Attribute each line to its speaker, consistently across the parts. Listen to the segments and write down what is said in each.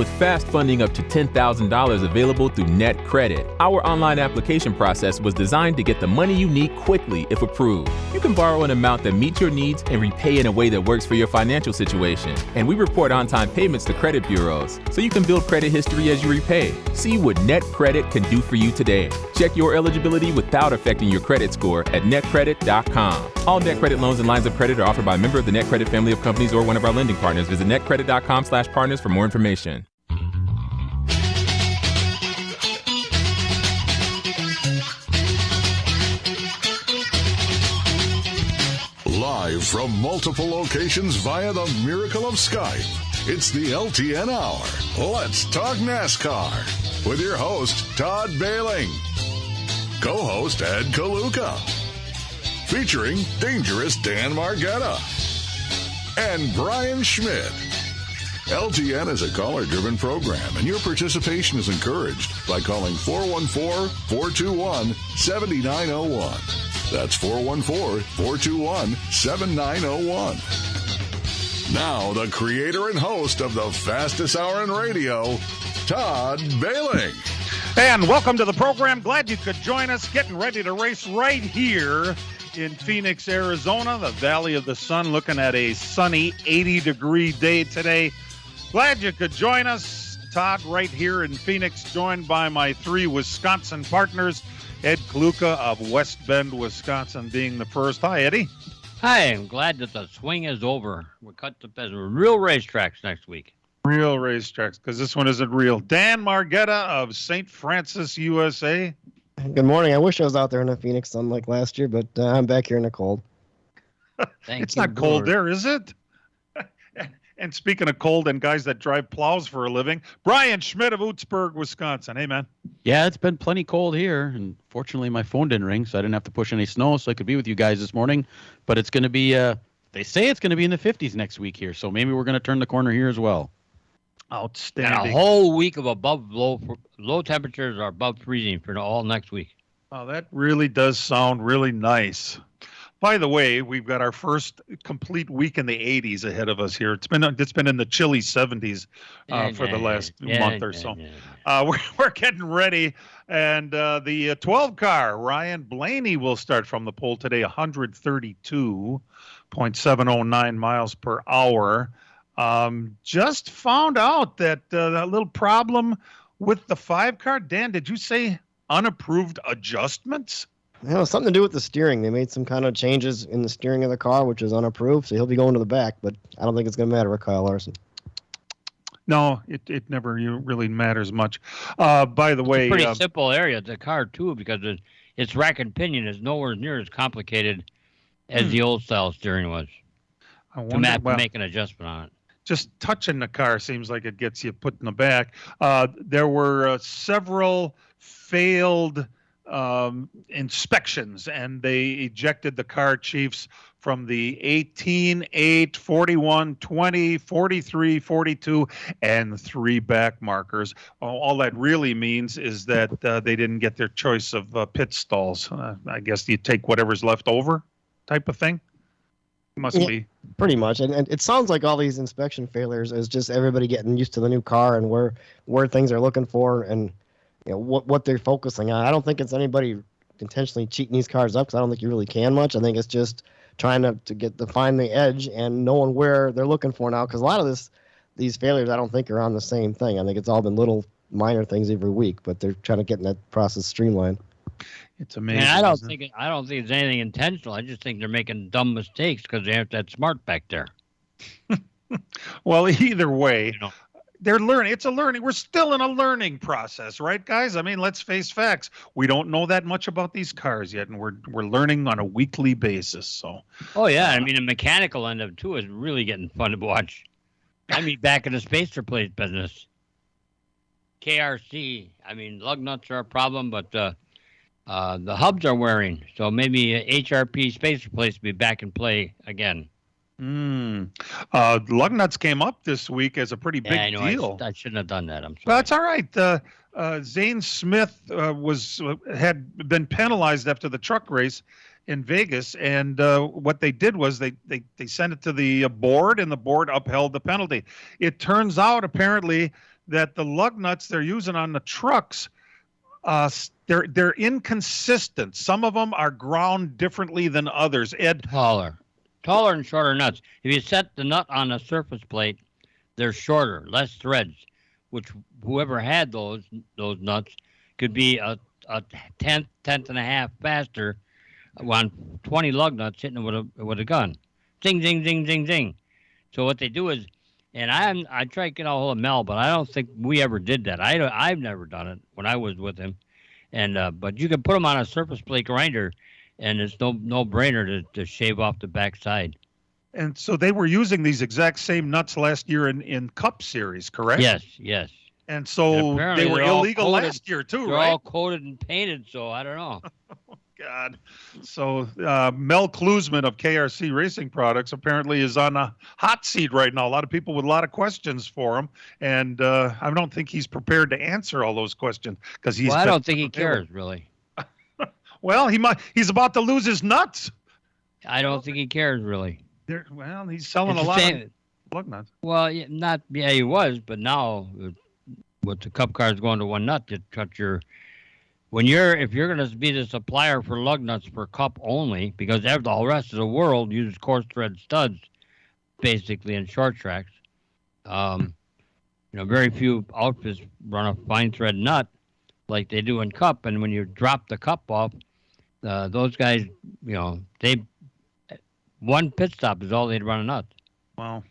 Speaker 1: with fast funding up to $10,000 available through NetCredit. Our online application process was designed to get the money you need quickly if approved. You can borrow an amount that meets your needs and repay in a way that works for your financial situation. And we report on-time payments to credit bureaus, so you can build credit history as you repay. See what NetCredit can do for you today. Check your eligibility without affecting your credit score at netcredit.com. All NetCredit loans and lines of credit are offered by a member of the NetCredit family of companies or one of our lending partners. Visit netcredit.com/partners for more information.
Speaker 2: Live from multiple locations via the miracle of Skype, it's the LTN Hour. Let's talk NASCAR with your host, Todd Bailing. Co-host, Ed Kaluka. Featuring Dangerous Dan Margetta and Brian Schmidt. LTN is a caller-driven program, and your participation is encouraged by calling 414-421-7901. That's 414-421-7901. Now, the creator and host of the fastest hour in radio, Todd Bailing.
Speaker 3: And welcome to the program. Glad you could join us. Getting ready to race right here in Phoenix, Arizona, the Valley of the Sun, looking at a sunny 80-degree day today. Glad you could join us. Todd right here in Phoenix, joined by my three Wisconsin partners, Ed Kaluka of West Bend, Wisconsin, being the first. Hi, Eddie.
Speaker 4: Hi, I'm glad that the swing is over. We're cut to real racetracks next week.
Speaker 3: Real racetracks, because this one isn't real. Dan Margetta of St. Francis, USA.
Speaker 5: Good morning. I wish I was out there in the Phoenix sun like last year, but I'm back here in the cold.
Speaker 3: It's not cold there, is it? And speaking of cold and guys that drive plows for a living, Brian Schmidt of Oostburg, Wisconsin. Hey, man.
Speaker 6: Yeah, it's been plenty cold here, and fortunately my phone didn't ring, so I didn't have to push any snow, so I could be with you guys this morning. But it's going to be, they say it's going to be in the 50s next week here, so maybe we're going to turn the corner here as well.
Speaker 3: Outstanding.
Speaker 4: And a whole week of low temperatures are above freezing for all next week.
Speaker 3: Oh, that really does sound really nice. By the way, we've got our first complete week in the 80s ahead of us here. It's been in the chilly 70s for the last month or so. We're getting ready, and the 12 car, Ryan Blaney, will start from the pole today, 132.709 miles per hour. Just found out that that little problem with the 5 car. Dan, did you say unapproved adjustments?
Speaker 5: You know, something to do with the steering. They made some kind of changes in the steering of the car, which is unapproved, so he'll be going to the back, but I don't think it's going to matter with Kyle Larson.
Speaker 3: No, it never really matters much. By the way...
Speaker 4: It's a pretty simple area, the car, too, because its rack and pinion is nowhere near as complicated as the old-style steering was.
Speaker 3: I wonder,
Speaker 4: to make an adjustment on it.
Speaker 3: Just touching the car seems like it gets you put in the back. There were several failed inspections, and they ejected the car chiefs from the 18, 8, 41, 20, 43, 42, and 3 back markers. All that really means is that they didn't get their choice of pit stalls. I guess you take whatever's left over type of thing. Must be.
Speaker 5: Pretty much. And it sounds like all these inspection failures is just everybody getting used to the new car and where things are looking for and what they're focusing on. I don't think it's anybody intentionally cheating these cars up because I don't think you really can much. I think it's just trying to find the edge and knowing where they're looking for now, because a lot of these failures I don't think are on the same thing. I think it's all been little minor things every week, but they're trying to get that process streamlined.
Speaker 3: It's amazing.
Speaker 4: And I don't think it's anything intentional. I just think they're making dumb mistakes because they have that smart back there.
Speaker 3: Well, either way, they're learning. It's a learning. We're still in a learning process, right, guys? I mean, let's face facts. We don't know that much about these cars yet, and we're learning on a weekly basis. So.
Speaker 4: Oh yeah, I mean the mechanical end of it too is really getting fun to watch. I mean, back in the spacer plate business, KRC. I mean, lug nuts are a problem, but the hubs are wearing, so maybe HRP spacer plates will be back in play again.
Speaker 3: Lug nuts came up this week as a pretty big deal.
Speaker 4: I shouldn't have done that. I'm sorry.
Speaker 3: But that's all right. Zane Smith had been penalized after the truck race in Vegas, and what they did was they sent it to the board, and the board upheld the penalty. It turns out apparently that the lug nuts they're using on the trucks, they're inconsistent. Some of them are ground differently than others. Ed,
Speaker 4: Taller and shorter nuts. If you set the nut on a surface plate, they're shorter, less threads, which whoever had those nuts could be a tenth and a half faster on 20 lug nuts hitting it with a gun. Zing, zing, zing, zing, zing. So what they do is, and I try to get a hold of Mel, but I don't think we ever did that. I've never done it when I was with him. And but you can put them on a surface plate grinder, and it's no brainer to shave off the backside.
Speaker 3: And so they were using these exact same nuts last year in Cup Series, correct?
Speaker 4: Yes.
Speaker 3: And so they were illegal last year too,
Speaker 4: they're
Speaker 3: right?
Speaker 4: all coated and painted, so I don't know.
Speaker 3: God. So Mel Klusman of KRC Racing Products apparently is on a hot seat right now. A lot of people with a lot of questions for him, and I don't think he's prepared to answer all those questions because he's.
Speaker 4: Well, I don't think he cares really.
Speaker 3: Well, he's about to lose his nuts.
Speaker 4: I don't think he cares really.
Speaker 3: He's selling a lot of lug nuts.
Speaker 4: Well, he was, but now with the Cup cars going to one nut, you cut your. If you're going to be the supplier for lug nuts for Cup only, because the rest of the world uses coarse thread studs, basically in short tracks. Very few outfits run a fine thread nut like they do in Cup, and when you drop the Cup off, those guys, one pit stop is all they'd run a nut.
Speaker 3: Wow.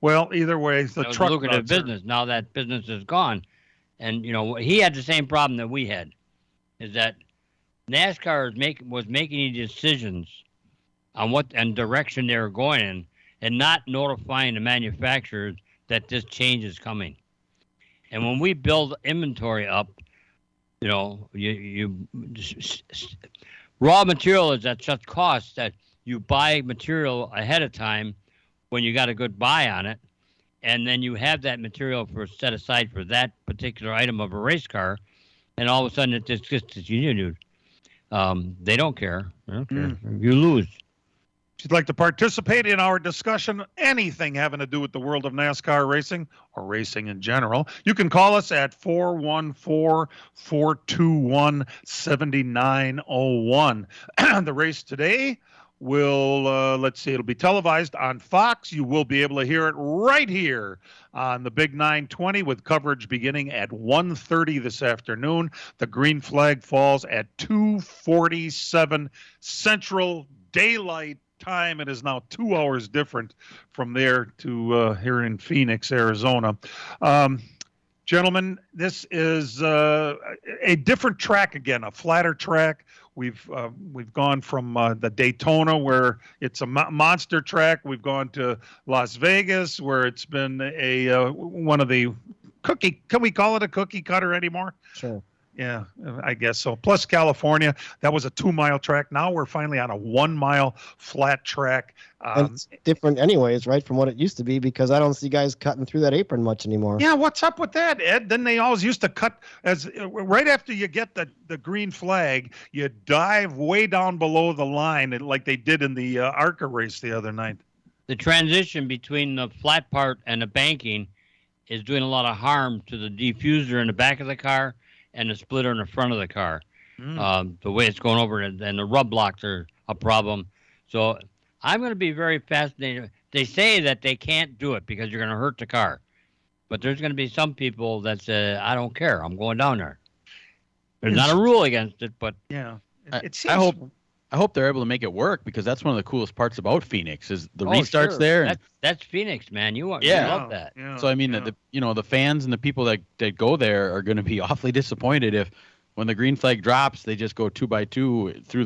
Speaker 3: Well, either way, the truck
Speaker 4: lucrative business. Now that business is gone, and he had the same problem that we had. Is that NASCAR was making decisions on what and direction they were going in, and not notifying the manufacturers that this change is coming. And when we build inventory up, you raw material is at such cost that you buy material ahead of time when you got a good buy on it, and then you have that material set aside for that particular item of a race car. And all of a sudden, it just discontinued. They don't care. You lose.
Speaker 3: If you'd like to participate in our discussion, anything having to do with the world of NASCAR racing or racing in general, you can call us at 414-421-7901. The race today will, it'll be televised on Fox. You will be able to hear it right here on the Big 920 with coverage beginning at 1:30 this afternoon. The green flag falls at 2:47 Central Daylight Time. It is now 2 hours different from there to here in Phoenix, Arizona. Gentlemen, this is a different track again, a flatter track. We've gone from the Daytona, where it's a monster track. We've gone to Las Vegas, where it's been one of the cookie. Can we call it a cookie cutter anymore?
Speaker 5: Sure.
Speaker 3: Yeah, I guess so. Plus California, that was a 2-mile track. Now we're finally on a 1-mile flat track.
Speaker 5: And it's different anyways, right, from what it used to be, because I don't see guys cutting through that apron much anymore.
Speaker 3: Yeah, what's up with that, Ed? Then they always used to cut right after you get the green flag, you dive way down below the line like they did in the ARCA race the other night.
Speaker 4: The transition between the flat part and the banking is doing a lot of harm to the diffuser in the back of the car and the splitter in the front of the car. The way it's going over, and the rub blocks are a problem. So I'm going to be very fascinated. They say that they can't do it because you're going to hurt the car. But there's going to be some people that say, I don't care. I'm going down there. There's not a rule against it, but
Speaker 3: yeah, it
Speaker 6: seems. I hope they're able to make it work, because that's one of the coolest parts about Phoenix is the restarts
Speaker 4: sure.
Speaker 6: there.
Speaker 4: That's Phoenix, man. You love that.
Speaker 3: Yeah,
Speaker 6: so I mean, the fans and the people that go there are going to be awfully disappointed if, when the green flag drops, they just go 2x2 through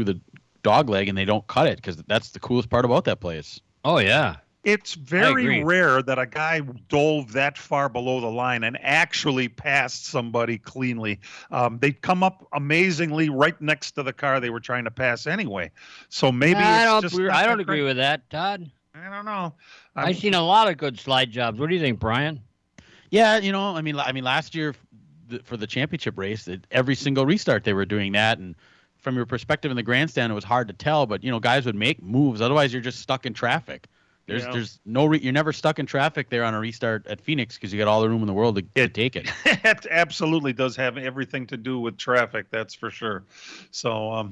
Speaker 6: the dog leg and they don't cut it, because that's the coolest part about that place.
Speaker 4: Oh yeah.
Speaker 3: It's very rare that a guy dove that far below the line and actually passed somebody cleanly. They come up amazingly right next to the car they were trying to pass anyway. So maybe I
Speaker 4: don't agree with that, Todd.
Speaker 3: I don't know.
Speaker 4: I've seen a lot of good slide jobs. What do you think, Brian?
Speaker 6: Yeah, I mean, last year for the championship race, every single restart they were doing that, and from your perspective in the grandstand, it was hard to tell. But guys would make moves. Otherwise, you're just stuck in traffic. There's no you're never stuck in traffic there on a restart at Phoenix because you got all the room in the world to take it.
Speaker 3: It absolutely does have everything to do with traffic, that's for sure. So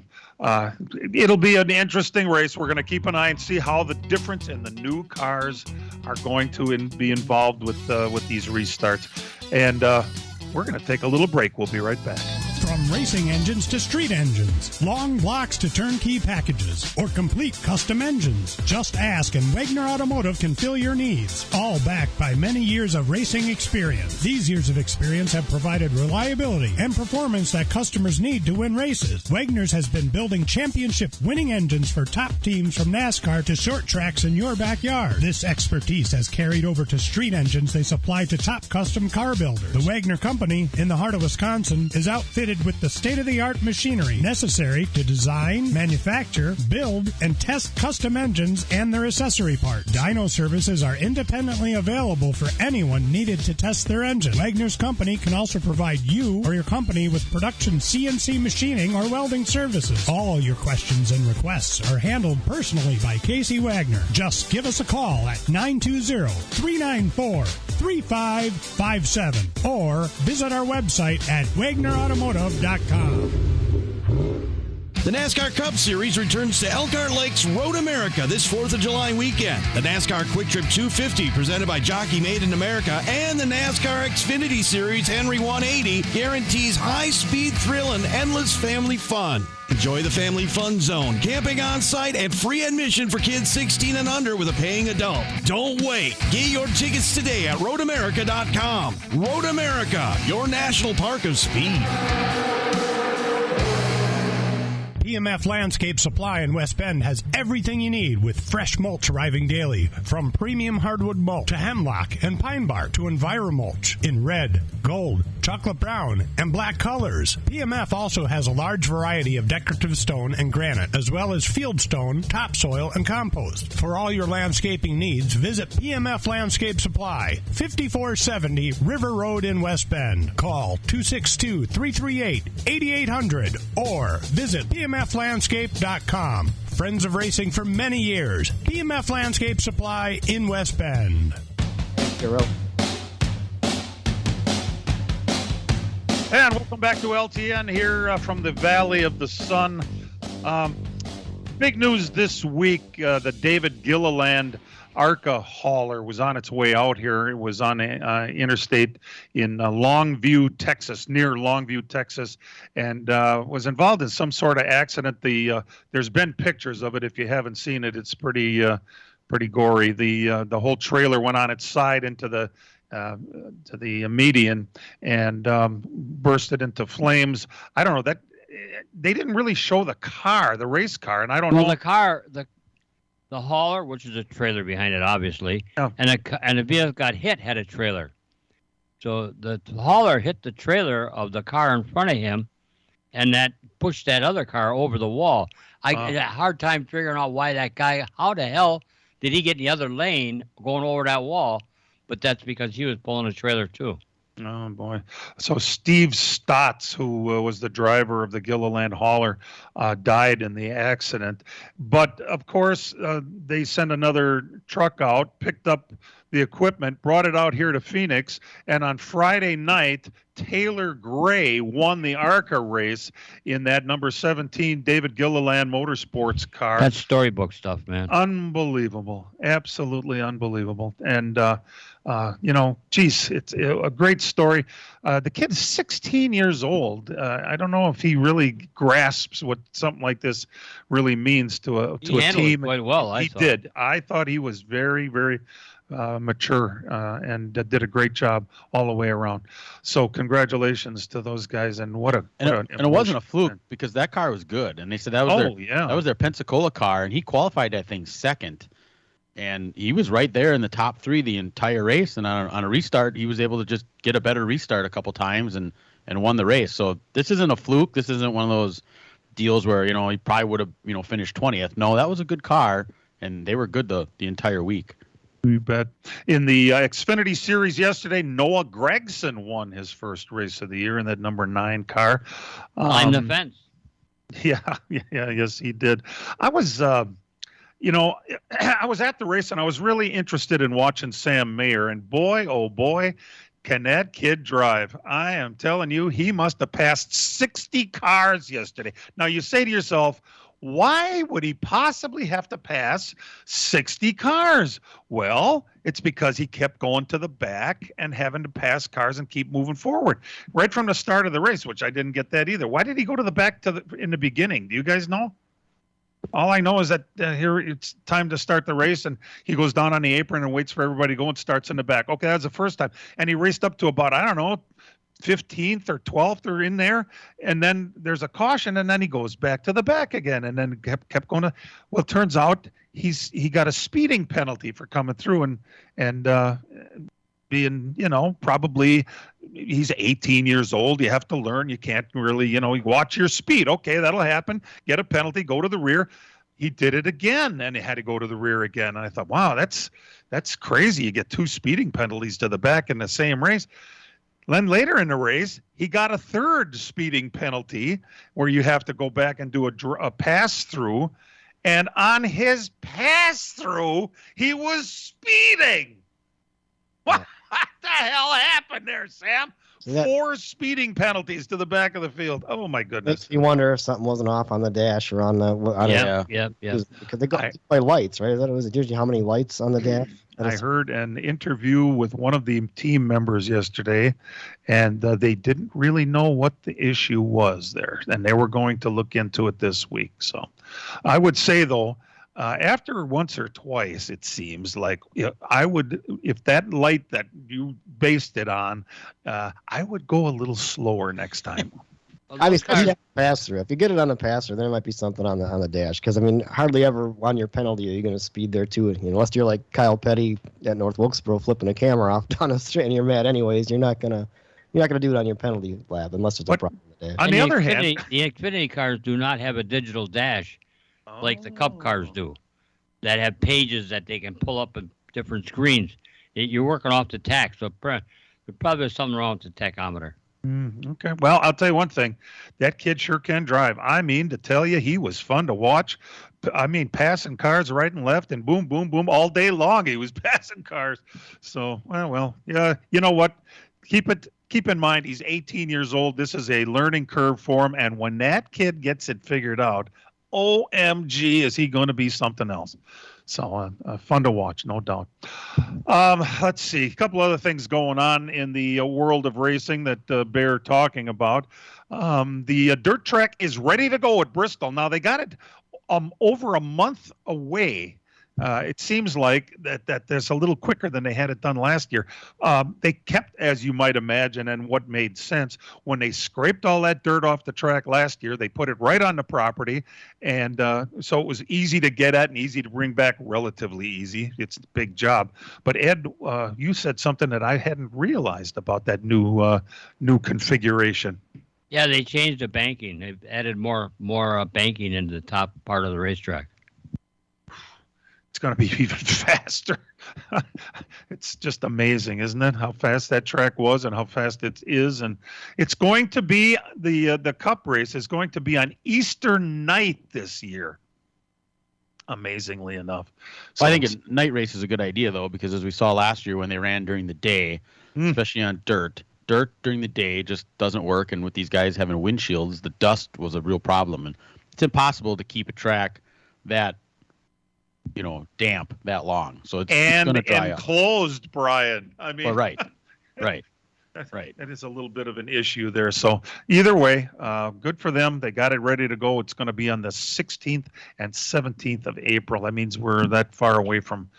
Speaker 3: it'll be an interesting race. We're going to keep an eye and see how the difference in the new cars are going to be involved with these restarts. And we're going to take a little break. We'll be right back.
Speaker 7: From racing engines to street engines, long blocks to turnkey packages, or complete custom engines, just ask and Wagner Automotive can fill your needs. All backed by many years of racing experience. These years of experience have provided reliability and performance that customers need to win races. Wagner's has been building championship winning engines for top teams from NASCAR to short tracks in your backyard. This expertise has carried over to street engines they supply to top custom car builders. The Wagner Company in the heart of Wisconsin is outfitted with the state-of-the-art machinery necessary to design, manufacture, build, and test custom engines and their accessory parts. Dyno services are independently available for anyone needed to test their engine. Wagner's Company can also provide you or your company with production CNC machining or welding services. All your questions and requests are handled personally by Casey Wagner. Just give us a call at 920-394-3557 or visit our website at wagnerautomotive.com.
Speaker 8: The NASCAR Cup Series returns to Elkhart Lakes Road America this 4th of July weekend. The NASCAR Quick Trip 250, presented by Jockey Made in America, and the NASCAR Xfinity Series Henry 180 guarantees high-speed thrill and endless family fun. Enjoy the family fun zone, camping on site, and free admission for kids 16 and under with a paying adult. Don't wait. Get your tickets today at roadamerica.com. Road America, your national park of speed.
Speaker 7: Emf Landscape Supply in West Bend has everything you need with fresh mulch arriving daily. From premium hardwood mulch to hemlock and pine bark to EnviroMulch in red, gold, chocolate brown, and black colors. PMF also has a large variety of decorative stone and granite, as well as field stone, topsoil, and compost. For all your landscaping needs, visit PMF Landscape Supply, 5470 River Road in West Bend. Call 262-338-8800 or visit PMFlandscape.com. Friends of racing for many years. PMF Landscape Supply in West Bend.
Speaker 3: And welcome back to LTN here from the Valley of the Sun. Big news this week, the David Gilliland ARCA hauler was on its way out here. It was on interstate in Longview, Texas, near Longview, Texas, and was involved in some sort of accident. There's been pictures of it. If you haven't seen it, it's pretty gory. The whole trailer went on its side into the to the median and bursted into flames. I don't know that they didn't really show the car, the race car, and I don't know.
Speaker 4: The car, the hauler, which is a trailer behind it, obviously, and the vehicle got hit had a trailer. So the hauler hit the trailer of the car in front of him, and that pushed that other car over the wall. I had a hard time figuring out why that guy, how the hell did he get in the other lane going over that wall? But that's because he was pulling a trailer too.
Speaker 3: Oh, boy. So Steve Stotts, who was the driver of the Gilliland hauler, died in the accident. But, of course, they sent another truck out, picked up the equipment, brought it out here to Phoenix, and on Friday night, Taylor Gray won the ARCA race in that number 17 David Gilliland Motorsports car.
Speaker 4: That's storybook stuff, man.
Speaker 3: Unbelievable. Absolutely unbelievable. And, geez, it's a great story. The kid's 16 years old. I don't know if he really grasps what something like this really means to a team.
Speaker 4: Quite well,
Speaker 3: He did. I thought he was very, very mature and did a great job all the way around. So congratulations to those guys, and
Speaker 6: it wasn't a fluke because that car was good, and they said that was their Pensacola car, and he qualified that thing second, and he was right there in the top three the entire race, and on a restart he was able to just get a better restart a couple times and won the race. So this isn't a fluke. This isn't one of those deals where he probably would have finished 20th. No, that was a good car, and they were good the entire week.
Speaker 3: You bet. In the Xfinity Series yesterday, Noah Gragson won his first race of the year in that number 9 car.
Speaker 4: Climbed the fence.
Speaker 3: Yes, he did. I was, You know, I was at the race and I was really interested in watching Sam Mayer, and boy, oh boy, can that kid drive. I am telling you, he must have passed 60 cars yesterday. Now you say to yourself, why would he possibly have to pass 60 cars? Well, it's because he kept going to the back and having to pass cars and keep moving forward right from the start of the race, which I didn't get that either. Why did he go to the back in the beginning? Do you guys know? All I know is that here it's time to start the race, and he goes down on the apron and waits for everybody to go and starts in the back. Okay, that's the first time. And he raced up to about, I don't know, 15th or 12th or in there, and then there's a caution, and then he goes back to the back again, and then kept going to. Well, it turns out he got a speeding penalty for coming through and being, you know, probably he's 18 years old. You have to learn. You can't really, you know, watch your speed. Okay, that'll happen. Get a penalty, go to the rear. He did it again, and he had to go to the rear again. And I thought, wow, that's crazy. You get 2 speeding penalties to the back in the same race. Then later in the race, he got a 3rd speeding penalty where you have to go back and do a pass-through. And on his pass-through, he was speeding. What the hell happened there, Sam? 4 speeding penalties to the back of the field. Oh, my goodness.
Speaker 5: Makes me wonder if something wasn't off on the dash or on the...
Speaker 4: Yeah.
Speaker 5: Because they go by lights, right? Was it usually how many lights on the dash?
Speaker 3: I heard an interview with one of the team members yesterday, and they didn't really know what the issue was there, and they were going to look into it this week. So I would say, though, after once or twice, it seems like I would, if that light that you based it on, I would go a little slower next time.
Speaker 5: I mean, pass through. If you get it on the pass through, there might be something on the dash. Because I mean, hardly ever on your penalty are you going to speed there too. Unless you're like Kyle Petty at North Wilkesboro flipping a camera off down the street and you're mad anyways. You're not gonna do it on your penalty lap unless there's a problem with the dash.
Speaker 3: On the other hand,
Speaker 4: the Xfinity cars do not have a digital dash like the Cup cars do, that have pages that they can pull up in different screens. You're working off the tach, so there's probably something wrong with the tachometer.
Speaker 3: Okay. Well, I'll tell you one thing. That kid sure can drive. I mean, to tell you, he was fun to watch. I mean, passing cars right and left and boom, boom, boom all day long. He was passing cars. So, well, yeah. You know what? Keep in mind, he's 18 years old. This is a learning curve for him. And when that kid gets it figured out, OMG, is he going to be something else? So fun to watch, no doubt. Let's see. A couple other things going on in the world of racing that bear talking about. The dirt track is ready to go at Bristol. Now, they got it over a month away. It seems like that there's a little quicker than they had it done last year. They kept, as you might imagine, and what made sense, when they scraped all that dirt off the track last year, they put it right on the property, and so it was easy to get at and easy to bring back, relatively easy. It's a big job. But Ed, you said something that I hadn't realized about that new configuration.
Speaker 4: Yeah, they changed the banking. They've added more banking into the top part of the racetrack.
Speaker 3: It's going to be even faster. It's just amazing, isn't it? How fast that track was and how fast it is. And it's going to be the Cup race is going to be on Easter night this year. Amazingly enough. So
Speaker 6: I think a night race is a good idea, though, because as we saw last year when they ran during the day, especially on dirt during the day just doesn't work. And with these guys having windshields, the dust was a real problem. And it's impossible to keep a track that damp that long. So it's going to dry up.
Speaker 3: Enclosed, Brian. I mean,
Speaker 6: right.
Speaker 3: That is a little bit of an issue there. So either way, good for them. They got it ready to go. It's going to be on the 16th and 17th of April. That means we're that far away from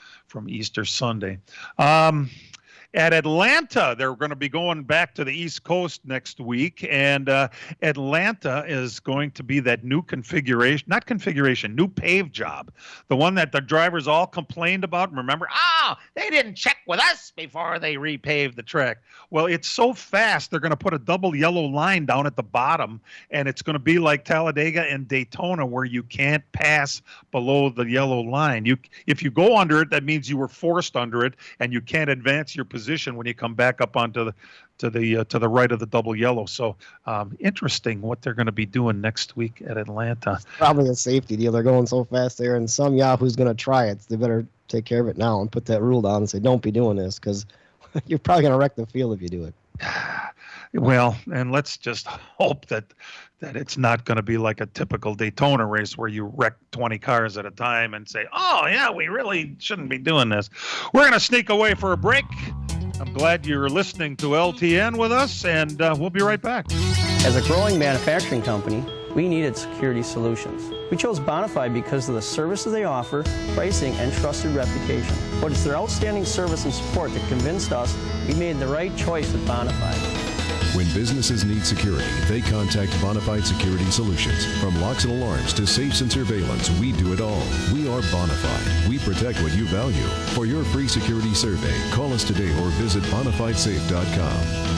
Speaker 3: Easter Sunday. At Atlanta, they're going to be going back to the East Coast next week, and Atlanta is going to be that new new pave job, the one that the drivers all complained about. Remember, they didn't check with us before they repaved the track. Well, it's so fast, they're going to put a double yellow line down at the bottom, and it's going to be like Talladega and Daytona, where you can't pass below the yellow line. If you go under it, that means you were forced under it, and you can't advance your position position when you come back up onto to the right of the double yellow. So interesting what they're going to be doing next week at Atlanta.
Speaker 5: Probably a safety deal. They're going so fast there, and some yahoo's going to try it. So they better take care of it now and put that rule down and say, don't be doing this, because you're probably going to wreck the field if you do it.
Speaker 3: Well, and let's just hope that it's not going to be like a typical Daytona race where you wreck 20 cars at a time and say, oh, yeah, we really shouldn't be doing this. We're going to sneak away for a break. I'm glad you're listening to LTN with us, and we'll be right back.
Speaker 9: As a growing manufacturing company, we needed security solutions. We chose Bonafide because of the services they offer, pricing, and trusted reputation. But it's their outstanding service and support that convinced us we made the right choice with Bonafide.
Speaker 10: When businesses need security, they contact Bonafide Security Solutions. From locks and alarms to safes and surveillance, we do it all. We are Bonafide. We protect what you value. For your free security survey, call us today or visit bonafidesafe.com.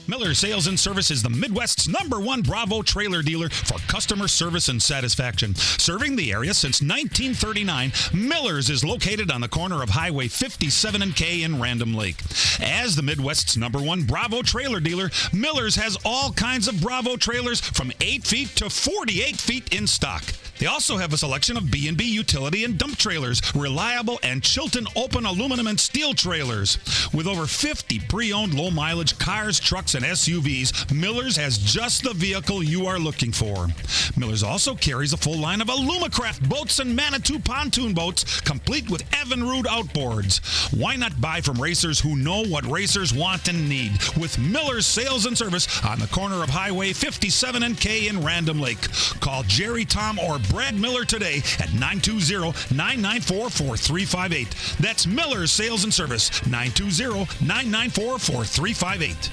Speaker 8: Miller Sales and Service is the Midwest's #1 Bravo trailer dealer for customer service and satisfaction. Serving the area since 1939, Miller's is located on the corner of Highway 57 and K in Random Lake. As the Midwest's #1 Bravo trailer dealer, Miller's has all kinds of Bravo trailers from 8 feet to 48 feet in stock. They also have a selection of B&B utility and dump trailers, reliable and Chilton open aluminum and steel trailers. With over 50 pre-owned low-mileage cars, trucks, and SUVs, Miller's has just the vehicle you are looking for. Miller's also carries a full line of Alumacraft boats and Manitou pontoon boats, complete with Evinrude outboards. Why not buy from racers who know what racers want and need? With Miller's Sales and Service on the corner of Highway 57 and K in Random Lake. Call Jerry, Tom, or Brad Miller today at 920-994-4358. That's Miller's Sales and Service, 920-994-4358.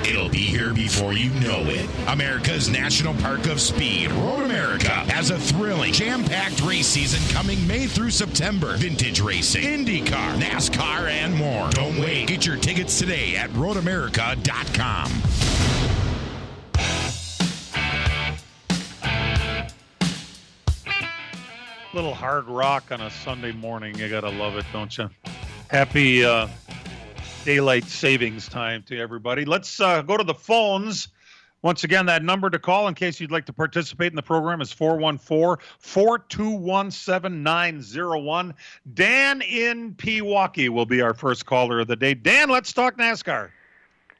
Speaker 11: It'll be here before you know it. America's National Park of Speed, Road America, has a thrilling, jam-packed race season coming May through September. Vintage racing, IndyCar, NASCAR, and more. Don't wait. Get your tickets today at roadamerica.com.
Speaker 3: Little hard rock on a Sunday morning. You got to love it, don't you? Happy daylight savings time to everybody. Let's go to the phones. Once again, that number to call in case you'd like to participate in the program is 414-421-7901. Dan in Pewaukee will be our first caller of the day. Dan, let's talk NASCAR.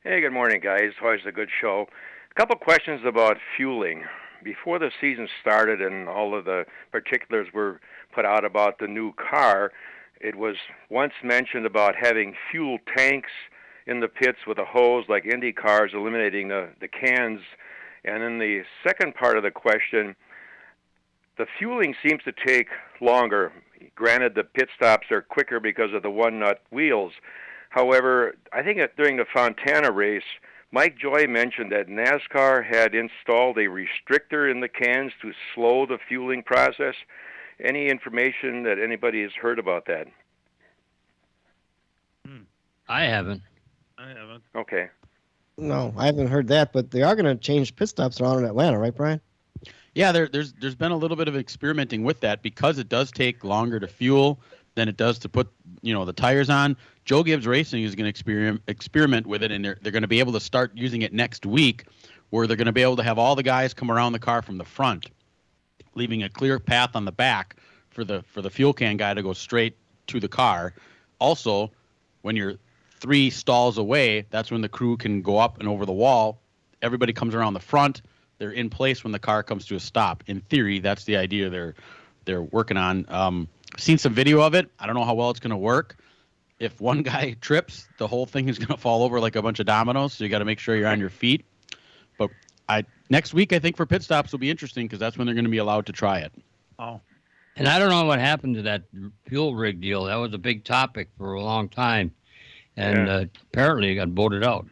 Speaker 12: Hey, good morning, guys. Always a good show. A couple questions about fueling. Before the season started and all of the particulars were put out about the new car, it was once mentioned about having fuel tanks in the pits with a hose like Indy cars, eliminating the cans. And then the second part of the question, the fueling seems to take longer. Granted, the pit stops are quicker because of the one-nut wheels. However, I think that during the Fontana race, Mike Joy mentioned that NASCAR had installed a restrictor in the cans to slow the fueling process. Any information that anybody has heard about that?
Speaker 4: I haven't.
Speaker 12: Okay.
Speaker 5: No, I haven't heard that, but they are going to change pit stops around in Atlanta, right, Brian?
Speaker 6: Yeah, there's been a little bit of experimenting with that because it does take longer to fuel than it does to put the tires on. Joe Gibbs Racing is going to experiment with it, and they're going to be able to start using it next week, where they're going to be able to have all the guys come around the car from the front, leaving a clear path on the back for the fuel can guy to go straight to the car. Also, when you're 3 stalls away, that's when the crew can go up and over the wall. Everybody comes around the front. They're in place when the car comes to a stop. In theory, that's the idea they're working on. Seen some video of it. I don't know how well it's going to work. If one guy trips, the whole thing is going to fall over like a bunch of dominoes, so you got to make sure you're on your feet. But next week, I think for pit stops will be interesting because that's when they're going to be allowed to try it.
Speaker 3: Oh.
Speaker 4: And I don't know what happened to that fuel rig deal. That was a big topic for a long time. And apparently it got voted out.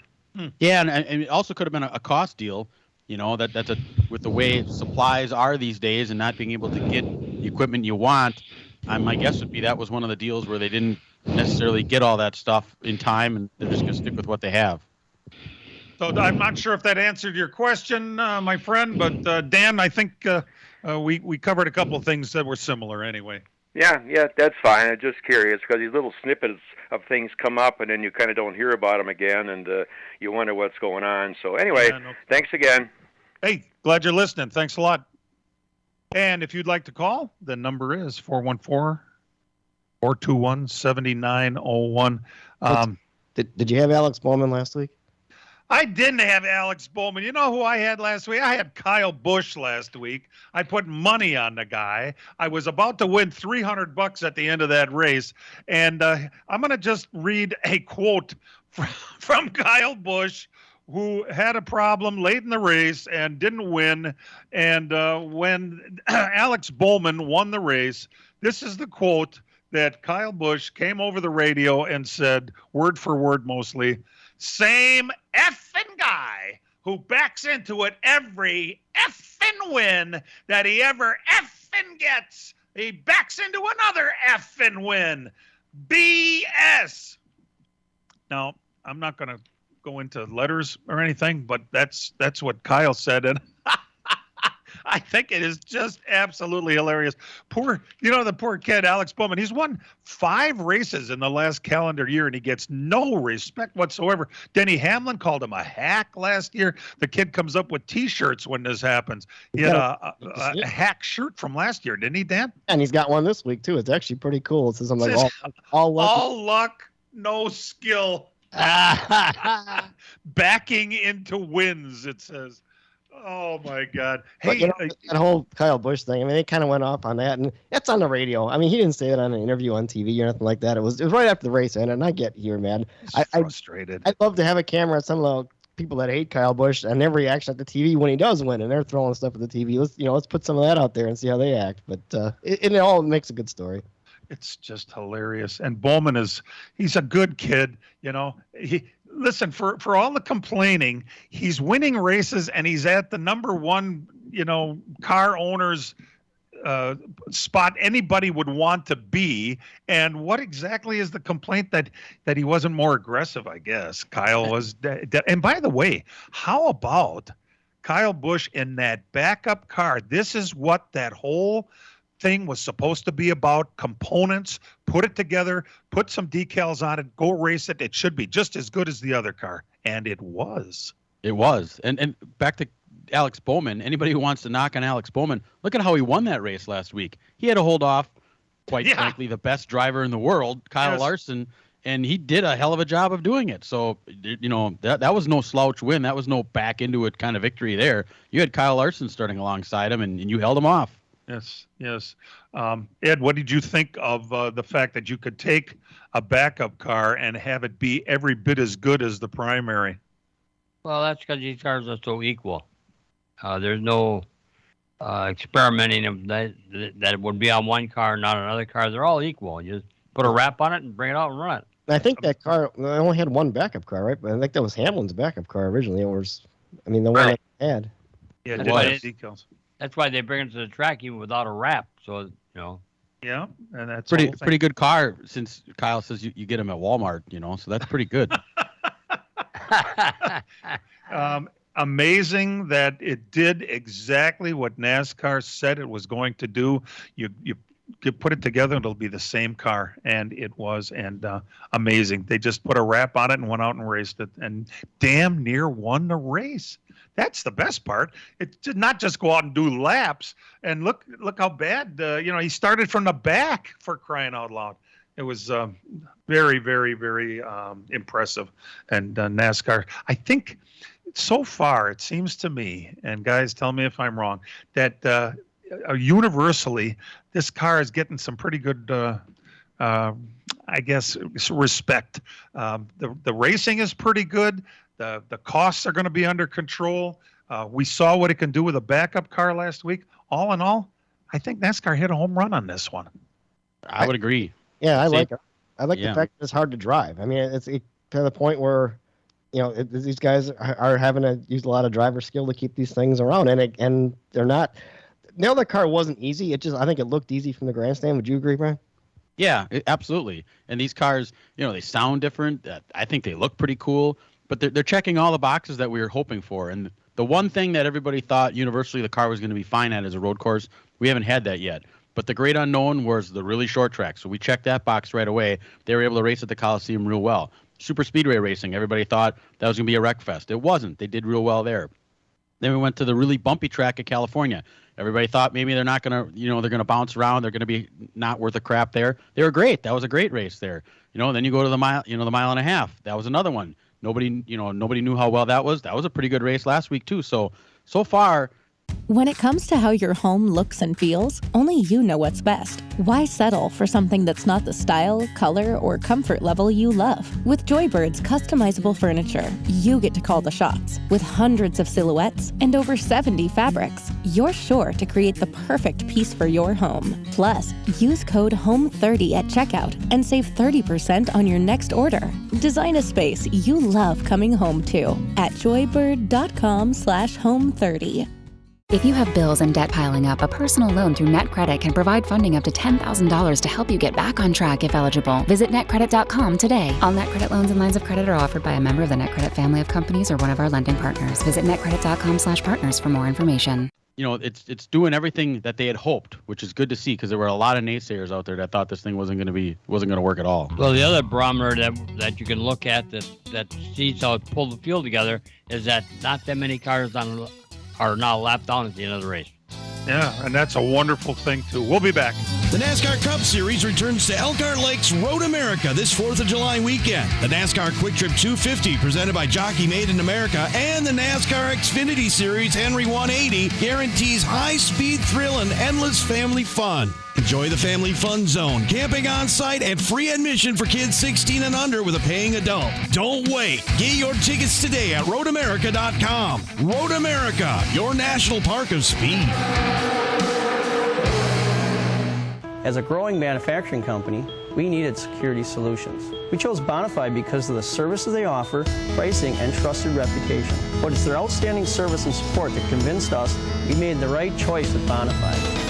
Speaker 6: Yeah, and it also could have been a cost deal. That's with the way supplies are these days and not being able to get the equipment you want. My guess would be that was one of the deals where they didn't necessarily get all that stuff in time, and they're just going to stick with what they have.
Speaker 3: So I'm not sure if that answered your question, my friend, but Dan, I think we covered a couple of things that were similar anyway.
Speaker 12: Yeah, that's fine. I'm just curious because these little snippets of things come up, and then you kind of don't hear about them again, and you wonder what's going on. So anyway, thanks again.
Speaker 3: Hey, glad you're listening. Thanks a lot. And if you'd like to call, the number is 414-421-7901.
Speaker 5: Did you have Alex Bowman last week?
Speaker 3: I didn't have Alex Bowman. You know who I had last week? I had Kyle Busch last week. I put money on the guy. I was about to win $300 at the end of that race. And I'm going to just read a quote from Kyle Busch, who had a problem late in the race and didn't win. And when Alex Bowman won the race, this is the quote that Kyle Busch came over the radio and said, word for word mostly, "Same effing guy who backs into it every effing win that he ever effing gets. He backs into another effing win. BS." Now, I'm not going to go into letters or anything, but that's what Kyle said, and I think it is just absolutely hilarious. The poor kid, Alex Bowman, he's won 5 races in the last calendar year, and he gets no respect whatsoever. Denny Hamlin called him a hack last year. The kid comes up with T-shirts when this happens. He had a hack shirt from last year, didn't he, Dan?
Speaker 5: And he's got one this week, too. It's actually pretty cool. It says something like, all
Speaker 3: luck, no skill. Backing into wins, it says. Oh my God! Hey,
Speaker 5: that whole Kyle Busch thing. I mean, they kind of went off on that, and it's on the radio. I mean, he didn't say it on an interview on TV or nothing like that. It was right after the race ended, and I get here, man.
Speaker 3: I'm frustrated.
Speaker 5: I'd love to have a camera at some of the people that hate Kyle Busch and their reaction at the TV when he does win, and they're throwing stuff at the TV. Let's put some of that out there and see how they act. But it all makes a good story.
Speaker 3: It's just hilarious. And Bowman he's a good kid. Listen, for all the complaining, he's winning races and he's at the number one, car owner's spot anybody would want to be. And what exactly is the complaint? That he wasn't more aggressive, I guess. Kyle was. And by the way, how about Kyle Busch in that backup car? This is what that whole thing was supposed to be about: components, put it together, put some decals on it, go race it. It should be just as good as the other car. And it was.
Speaker 6: It was. And back to Alex Bowman, anybody who wants to knock on Alex Bowman, look at how he won that race last week. He had to hold off, quite frankly, the best driver in the world, Kyle Larson, and he did a hell of a job of doing it. So, that was no slouch win. That was no back into it kind of victory there. You had Kyle Larson starting alongside him, and you held him off.
Speaker 3: Yes. Ed, what did you think of the fact that you could take a backup car and have it be every bit as good as the primary?
Speaker 4: Well, that's because these cars are so equal. There's no experimenting of that would be on one car, not on another car. They're all equal. You just put a wrap on it and bring it out and run it.
Speaker 5: I think that car, they only had one backup car, right? But I think that was Hamlin's backup car originally. The one that they had.
Speaker 3: Yeah, decals.
Speaker 4: That's why they bring it to the track even without a wrap. So,
Speaker 3: Yeah, and that's
Speaker 6: pretty good car, since Kyle says you get them at Walmart, so that's pretty good.
Speaker 3: Amazing that it did exactly what NASCAR said it was going to do. You put it together, it'll be the same car, and it was, and amazing. They just put a wrap on it and went out and raced it, and damn near won the race. That's the best part. It did not just go out and do laps. And look how bad. He started from the back, for crying out loud. It was very, very, very impressive. And NASCAR, I think, so far it seems to me, and guys, tell me if I'm wrong, that universally this car is getting some pretty good, I guess, respect. The racing is pretty good. The costs are going to be under control. We saw what it can do with a backup car last week. All in all, I think NASCAR hit a home run on this one.
Speaker 6: I would agree.
Speaker 5: Yeah, I like it. I like the fact that it's hard to drive. I mean, it's to the point where, these guys are having to use a lot of driver skill to keep these things around, and they're not. The other car wasn't easy. I think it looked easy from the grandstand. Would you agree, Brian?
Speaker 6: Yeah, absolutely. And these cars, they sound different. I think they look pretty cool. But they're checking all the boxes that we were hoping for. And the one thing that everybody thought universally the car was going to be fine at is a road course, we haven't had that yet. But the great unknown was the really short track. So we checked that box right away. They were able to race at the Coliseum real well. Super speedway racing, everybody thought that was going to be a wreck fest. It wasn't. They did real well there. Then we went to the really bumpy track at California. Everybody thought maybe they're not going to, they're going to bounce around. They're going to be not worth a crap there. They were great. That was a great race there. Then you go to the mile, the mile and a half. That was another one. Nobody knew how well that was. That was a pretty good race last week too. So far.
Speaker 13: When it comes to how your home looks and feels, only you know what's best. Why settle for something that's not the style, color, or comfort level you love? With Joybird's customizable furniture, you get to call the shots. With hundreds of silhouettes and over 70 fabrics, you're sure to create the perfect piece for your home. Plus, use code HOME30 at checkout and save 30% on your next order. Design a space you love coming home to at joybird.com/home30.
Speaker 14: If you have bills and debt piling up, a personal loan through NetCredit can provide funding up to $10,000 to help you get back on track if eligible. Visit netcredit.com today. All NetCredit loans and lines of credit are offered by a member of the NetCredit family of companies or one of our lending partners. Visit netcredit.com/partners for more information.
Speaker 6: It's doing everything that they had hoped, which is good to see because there were a lot of naysayers out there that thought this thing wasn't going to work at all.
Speaker 4: Well, the other barometer that you can look at that sees how it pulled the field together is that not that many cars are now lapped down at the end of the race.
Speaker 3: Yeah, and that's a wonderful thing, too. We'll be back.
Speaker 8: The NASCAR Cup Series returns to Elkhart Lakes Road America this 4th of July weekend. The NASCAR Quick Trip 250, presented by Jockey Made in America, and the NASCAR Xfinity Series Henry 180 guarantees high-speed thrill and endless family fun. Enjoy the family fun zone, camping on site, and free admission for kids 16 and under with a paying adult. Don't wait. Get your tickets today at roadamerica.com. Road America, your national park of speed.
Speaker 9: As a growing manufacturing company, we needed security solutions. We chose Bonafide because of the services they offer, pricing, and trusted reputation. But it's their outstanding service and support that convinced us we made the right choice with Bonafide.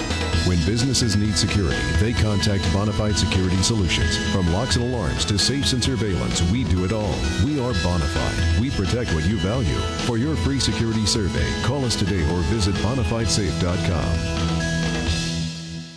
Speaker 10: When businesses need security, they contact Bonafide Security Solutions. From locks and alarms to safes and surveillance, we do it all. We are Bonafide. We protect what you value. For your free security survey, call us today or visit bonafidesafe.com.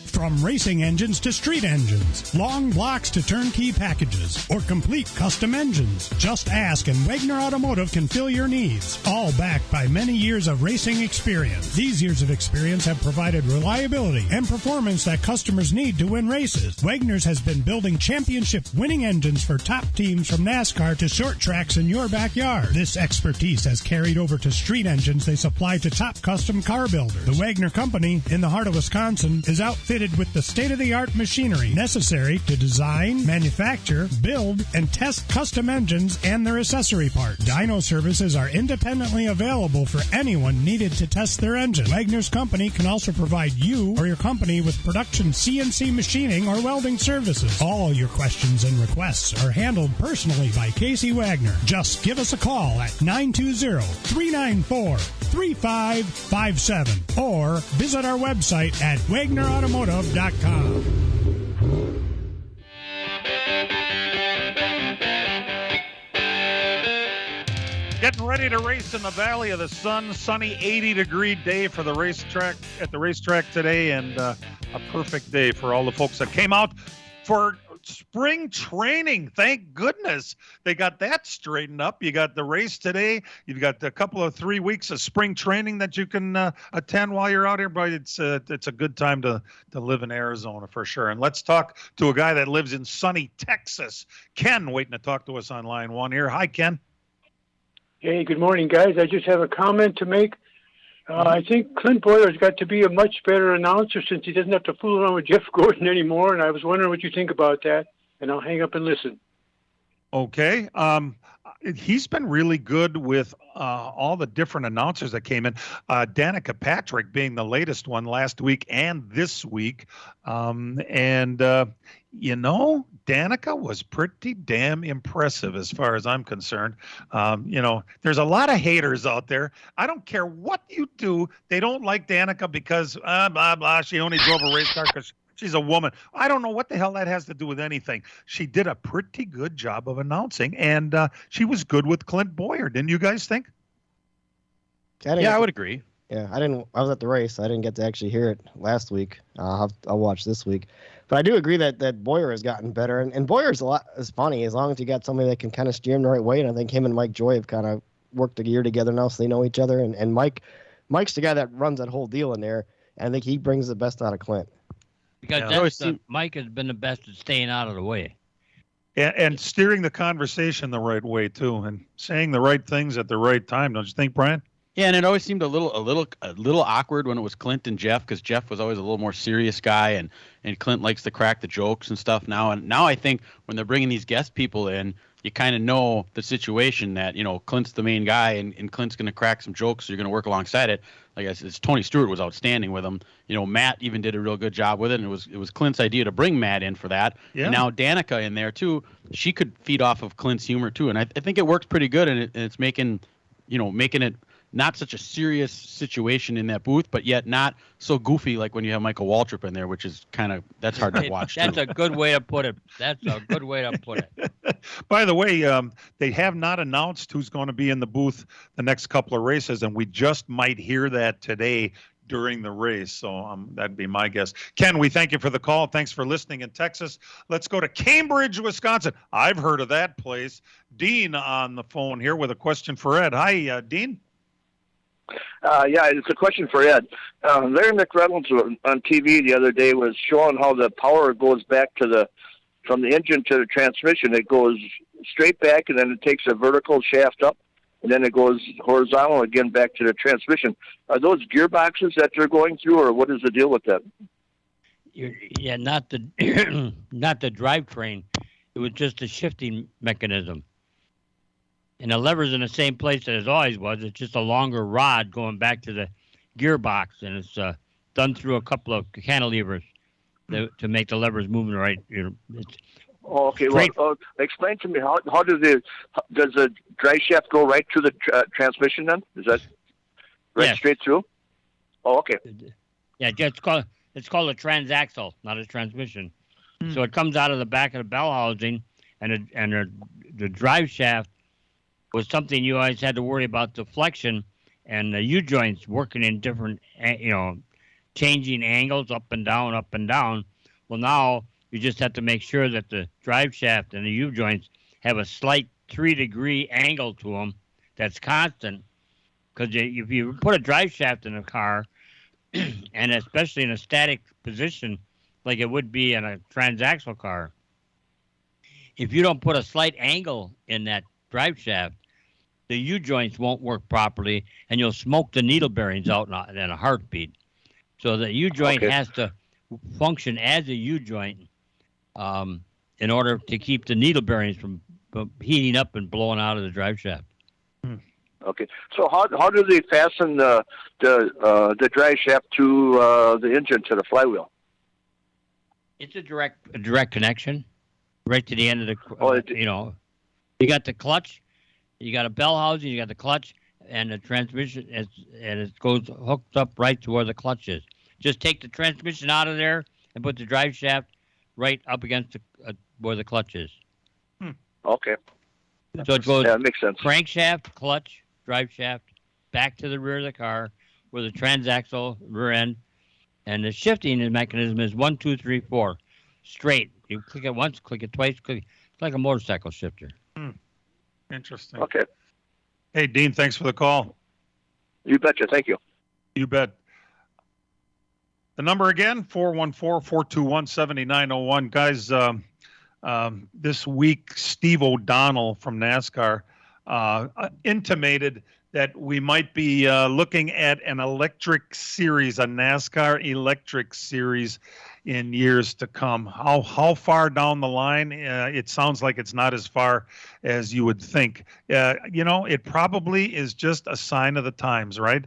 Speaker 7: From racing engines to street engines, long blocks to turnkey packages, or complete custom engines, just ask and Wagner Automotive can fill your needs. All backed by many years of racing experience. These years of experience have provided reliability and performance that customers need to win races. Wagner's has been building championship-winning engines for top teams from NASCAR to short tracks in your backyard. This expertise has carried over to street engines they supply to top custom car builders. The Wagner Company, in the heart of Wisconsin, is outfitted with the state-of-the-art machinery necessary to design, manufacture, build, and test custom engines and their accessory parts. Dyno services are independently available for anyone needed to test their engine. Wagner's Company can also provide you or your company with production CNC machining or welding services. All your questions and requests are handled personally by Casey Wagner. Just give us a call at 920-394-3557 or visit our website at wagnerautomotive.com.
Speaker 3: Getting ready to race in the Valley of the Sun. Sunny 80-degree day for the racetrack at the racetrack today, and a perfect day for all the folks that came out for spring training. Thank goodness they got that straightened up. You got the race today. You've got a couple of 3 weeks of spring training that you can attend while you're out here. But it's a good time to live in Arizona for sure. And let's talk to a guy that lives in sunny Texas. Ken, waiting to talk to us on line one here. Hi, Ken.
Speaker 15: Hey, good morning, guys. I just have a comment to make. I think Clint Boyer's got to be a much better announcer since he doesn't have to fool around with Jeff Gordon anymore, and I was wondering what you think about that, and I'll hang up and listen.
Speaker 3: Okay. He's been really good with all the different announcers that came in. Danica Patrick being the latest one last week and this week. Danica was pretty damn impressive as far as I'm concerned. There's a lot of haters out there. I don't care what you do. They don't like Danica because, blah, blah, she only drove a race car because she's a woman. I don't know what the hell that has to do with anything. She did a pretty good job of announcing, and she was good with Clint Boyer. Didn't you guys think?
Speaker 6: Yeah, I would agree.
Speaker 5: Yeah, I was at the race. I didn't get to actually hear it last week. I'll watch this week. But I do agree that Boyer has gotten better, and Boyer's is funny as long as you got somebody that can kind of steer him the right way. And I think him and Mike Joy have kind of worked a year together now, so they know each other. And Mike's the guy that runs that whole deal in there, and I think he brings the best out of Clint.
Speaker 4: Because Mike has been the best at staying out of the way.
Speaker 3: And steering the conversation the right way too, and saying the right things at the right time. Don't you think, Brian?
Speaker 6: Yeah, and it always seemed a little awkward when it was Clint and Jeff, because Jeff was always a little more serious guy, and Clint likes to crack the jokes and stuff now. And now I think when they're bringing these guest people in, you kind of know the situation that, Clint's the main guy, and Clint's going to crack some jokes, so you're going to work alongside it. Like I said, Tony Stewart was outstanding with him. Matt even did a real good job with it, and it was Clint's idea to bring Matt in for that.
Speaker 3: Yeah.
Speaker 6: And now Danica in there too. She could feed off of Clint's humor too, and I think it works pretty good, and it's making it not such a serious situation in that booth, but yet not so goofy like when you have Michael Waltrip in there, which is that's hard to watch.
Speaker 4: That's a good way to put it.
Speaker 3: By the way, they have not announced who's going to be in the booth the next couple of races, and we just might hear that today during the race. So that'd be my guess. Ken, we thank you for the call. Thanks for listening in Texas. Let's go to Cambridge, Wisconsin. I've heard of that place. Dean on the phone here with a question for Ed. Hi, Dean.
Speaker 16: Yeah, it's a question for Ed. Larry McReynolds on TV the other day was showing how the power goes back from the engine to the transmission. It goes straight back, and then it takes a vertical shaft up, and then it goes horizontal again back to the transmission. Are those gearboxes that they're going through, or what is the deal with that?
Speaker 4: Yeah, not the not the drivetrain. It was just a shifting mechanism. And the lever's in the same place that it always was. It's just a longer rod going back to the gearbox, and it's done through a couple of cantilevers to make the levers move in the right.
Speaker 16: Okay. Well, explain to me how does the drive shaft go right to the transmission? Then is that right straight through? Oh, okay.
Speaker 4: Yeah, it's called a transaxle, not a transmission. So it comes out of the back of the bell housing, and the drive shaft was something you always had to worry about, deflection and the U-joints working in different, changing angles up and down. Well, now you just have to make sure that the drive shaft and the U-joints have a slight 3-degree angle to them that's constant. Because if you put a drive shaft in a car, and especially in a static position like it would be in a transaxle car, if you don't put a slight angle in that drive shaft, the U-joints won't work properly, and you'll smoke the needle bearings out in a heartbeat. So the U-joint has to function as a U-joint in order to keep the needle bearings from heating up and blowing out of the drive shaft.
Speaker 16: Okay. So how do they fasten the drive shaft to the engine, to the flywheel?
Speaker 4: It's a direct connection, right to the end of the. You got the clutch. You got a bell housing, you got the clutch, and the transmission, and it goes hooked up right to where the clutch is. Just take the transmission out of there and put the drive shaft right up against where the clutch is.
Speaker 16: Okay.
Speaker 4: So it goes
Speaker 16: that makes sense.
Speaker 4: Crankshaft, clutch, drive shaft, back to the rear of the car, where the transaxle rear end, and the shifting mechanism is 1, 2, 3, 4, straight. You click it once, click it twice, it's like a motorcycle shifter.
Speaker 3: Interesting.
Speaker 16: Okay.
Speaker 3: Hey, Dean, thanks for the call.
Speaker 16: You betcha. Thank you.
Speaker 3: You bet. The number again, 414-421-7901. Guys, this week, Steve O'Donnell from NASCAR intimated that we might be looking at an electric series, a NASCAR electric series in years to come. How far down the line? It sounds like it's not as far as you would think. It probably is just a sign of the times, right?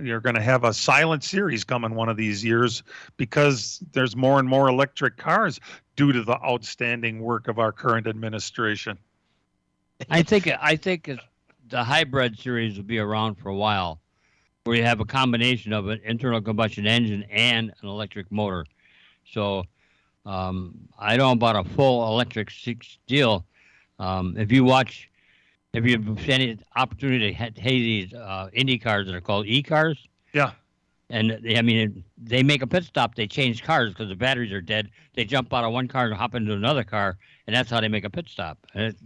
Speaker 3: You're going to have a silent series coming one of these years because there's more and more electric cars due to the outstanding work of our current administration.
Speaker 4: I think the hybrid series will be around for a while, where you have a combination of an internal combustion engine and an electric motor. So I don't know about a full electric deal. If you've any opportunity to have these Indy cars that are called e-cars,
Speaker 3: Yeah.
Speaker 4: And I mean, they make a pit stop. They change cars because the batteries are dead. They jump out of one car and hop into another car, and that's how they make a pit stop. And it's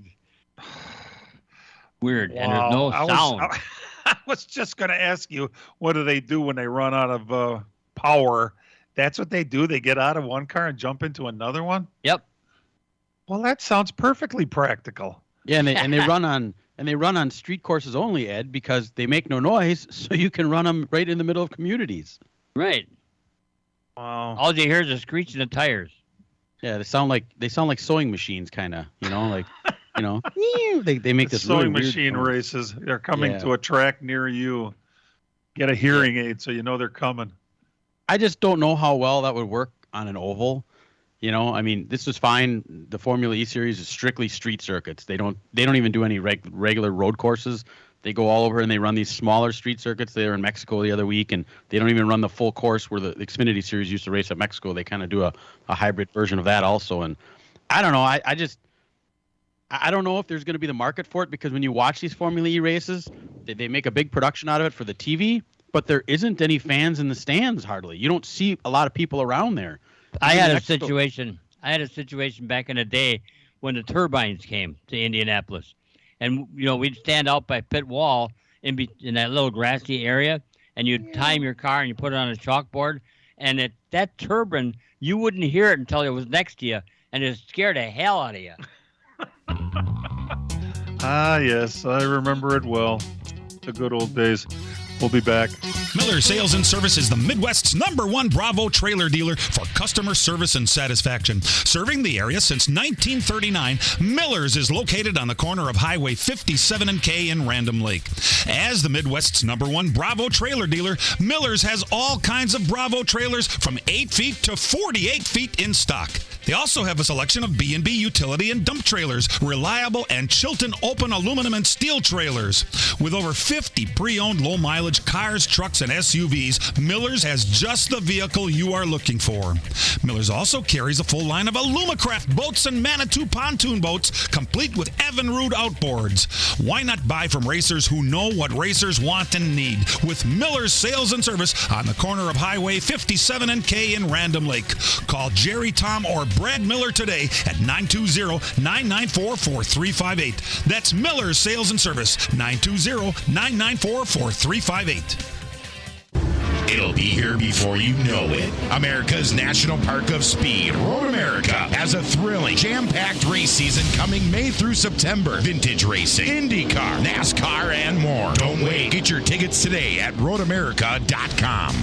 Speaker 4: weird, and there's no sound.
Speaker 3: I was just going to ask you, what do they do when they run out of power? That's what they do. They get out of one car and jump into another one.
Speaker 4: Yep.
Speaker 3: Well, that sounds perfectly practical.
Speaker 6: Yeah, and they run on street courses only, Ed, because they make no noise, so you can run them right in the middle of communities.
Speaker 4: Right.
Speaker 3: Wow.
Speaker 4: All you hear is a screeching of tires.
Speaker 6: Yeah, they sound like sewing machines, kind of. Like, they make this
Speaker 3: sewing
Speaker 6: really
Speaker 3: machine
Speaker 6: weird
Speaker 3: races. They're coming to a track near you. Get a hearing aid so you know they're coming.
Speaker 6: I just don't know how well that would work on an oval. I mean, this is fine. The Formula E series is strictly street circuits. They don't even do any regular road courses. They go all over and they run these smaller street circuits. They were in Mexico the other week, and they don't even run the full course where the Xfinity series used to race at Mexico. They kind of do a hybrid version of that also. And I don't know. I don't know if there's going to be the market for it, because when you watch these Formula E races, they make a big production out of it for the TV, but there isn't any fans in the stands hardly. You don't see a lot of people around there.
Speaker 4: I had a situation back in the day when the turbines came to Indianapolis, and we'd stand out by pit wall in that little grassy area, and you'd time your car and you put it on a chalkboard, and that turbine, you wouldn't hear it until it was next to you, and it scared the hell out of you.
Speaker 3: Yes, I remember it well. The good old days. We'll be back.
Speaker 8: Miller Sales and Service is the Midwest's #1 Bravo trailer dealer for customer service and satisfaction. Serving the area since 1939, Miller's is located on the corner of Highway 57 and K in Random Lake. As the Midwest's #1 Bravo trailer dealer, Miller's has all kinds of Bravo trailers from 8 feet to 48 feet in stock. They also have a selection of B&B utility and dump trailers, reliable and Chilton open aluminum and steel trailers. With over 50 pre-owned low-mileage cars, trucks, and SUVs, Miller's has just the vehicle you are looking for. Miller's also carries a full line of Alumacraft boats and Manitou pontoon boats, complete with Evinrude outboards. Why not buy from racers who know what racers want and need? With Miller's Sales and Service on the corner of Highway 57 and K in Random Lake. Call Jerry, Tom, or Brad Miller today at 920-994-4358. That's Miller's Sales and Service, 920-994-4358.
Speaker 11: It'll be here before you know it. America's National Park of Speed, Road America, has a thrilling, jam-packed race season coming May through September. Vintage racing, IndyCar, NASCAR, and more. Don't wait. Get your tickets today at roadamerica.com.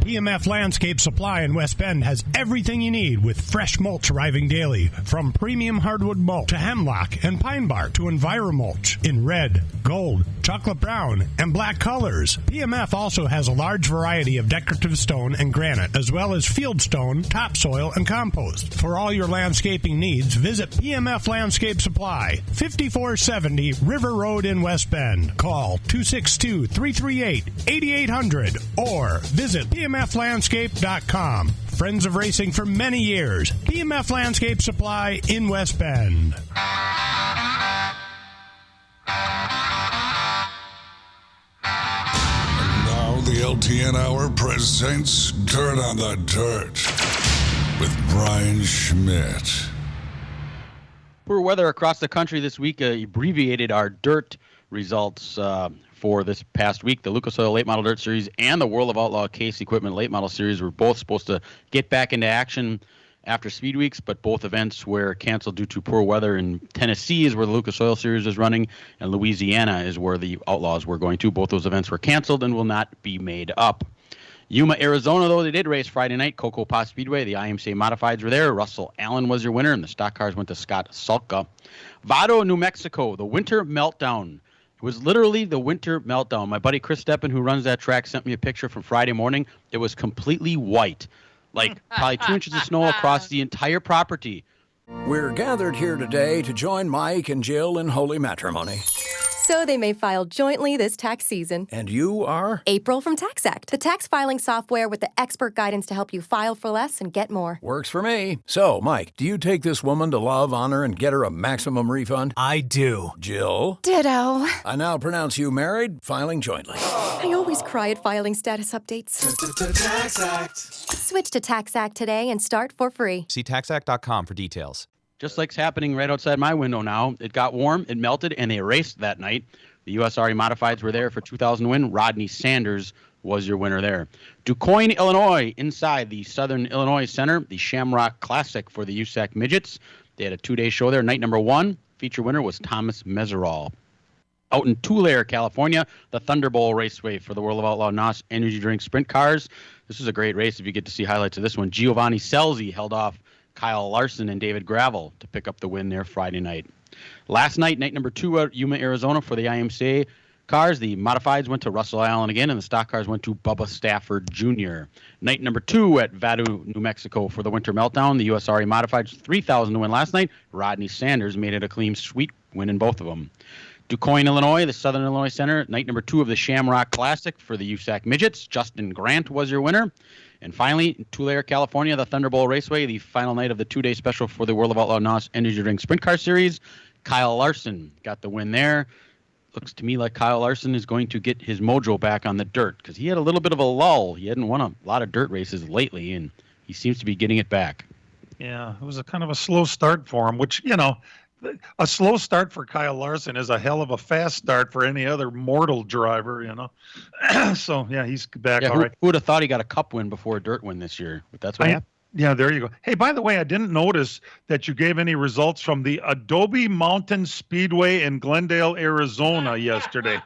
Speaker 7: Emf Landscape Supply in West Bend has everything you need, with fresh mulch arriving daily. From premium hardwood mulch to hemlock and pine bark to EnviroMulch in red, gold, chocolate brown, and black colors. PMF also has a large variety of decorative stone and granite, as well as field stone, topsoil, and compost. For all your landscaping needs, visit PMF Landscape Supply, 5470 River Road in West Bend. Call 262-338-8800 or visit PMFlandscape.com. Friends of racing for many years. PMF Landscape Supply in West Bend.
Speaker 2: Now the LTN Hour presents Dirt on the Dirt with Brian Schmidt.
Speaker 6: Poor weather across the country this week abbreviated our dirt results for this past week. The Lucas Oil Late Model Dirt Series and the World of Outlaw Case Equipment Late Model Series were both supposed to get back into action after speed weeks, but both events were canceled due to poor weather. In Tennessee is where the Lucas Oil Series is running, and Louisiana is where the Outlaws were going to. Both those events were canceled and will not be made up. Yuma, Arizona, though, they did race Friday night. Cocoa Pot Speedway, the IMCA Modifieds were there. Russell Allen was your winner, and the stock cars went to Scott Sulka. Vado, New Mexico, the Winter Meltdown. It was literally the winter meltdown. My buddy Chris Steppen, who runs that track, sent me a picture from Friday morning. It was completely white, like probably 2 inches of snow across the entire property.
Speaker 17: We're gathered here today to join Mike and Jill in holy matrimony. so they may file jointly this tax season.
Speaker 18: And you are?
Speaker 17: April from TaxAct, the tax filing software with the expert guidance to help you file for less and get more.
Speaker 18: Works for me. So, Mike, do you take this woman to love, honor, and get her a maximum refund?
Speaker 19: I do.
Speaker 18: Jill?
Speaker 17: Ditto.
Speaker 18: I now pronounce you married, filing jointly.
Speaker 17: I always cry at filing status updates.
Speaker 19: TaxAct.
Speaker 17: Switch to TaxAct today and start for free.
Speaker 20: See taxact.com for details.
Speaker 6: Just like's happening right outside my window now. It got warm, it melted, and they raced that night. The USRE Modifieds were there for 2,000 win. Rodney Sanders was your winner there. DuQuoin, Illinois, inside the Southern Illinois Center, the Shamrock Classic for the USAC Midgets. They had a 2-day show there. Night number 1, feature winner was Thomas Meserol. Out in Tulare, California, the Thunderbolt Raceway for the World of Outlaw NOS Energy Drink Sprint Cars. This was a great race if you get to see highlights of this one. Giovanni Scelzi held off Kyle Larson and David Gravel to pick up the win there Friday night. Last night, night number 2 at Yuma, Arizona for the IMCA cars. The Modifieds went to Russell Allen again, and the stock cars went to Bubba Stafford Jr. Night number 2 at Vadu, New Mexico for the Winter Meltdown. The USRE Modifieds, 3,000 to win last night. Rodney Sanders made it a clean sweep, winning both of them. DuQuoin, Illinois, the Southern Illinois Center, night number 2 of the Shamrock Classic for the USAC Midgets. Justin Grant was your winner. And finally, in Tulare, California, the Thunderbolt Raceway, the final night of the 2-day special for the World of Outlaw NOS Energy Drink Sprint Car Series. Kyle Larson got the win there. Looks to me like Kyle Larson is going to get his mojo back on the dirt because he had a little bit of a lull. He hadn't won a lot of dirt races lately, and he seems to be getting it back.
Speaker 3: Yeah, it was a kind of a slow start for him, which, a slow start for Kyle Larson is a hell of a fast start for any other mortal driver, So, yeah, he's back all right.
Speaker 6: Who would have thought he got a cup win before a dirt win this year? But that's what happened.
Speaker 3: Yeah, there you go. Hey, by the way, I didn't notice that you gave any results from the Adobe Mountain Speedway in Glendale, Arizona yesterday.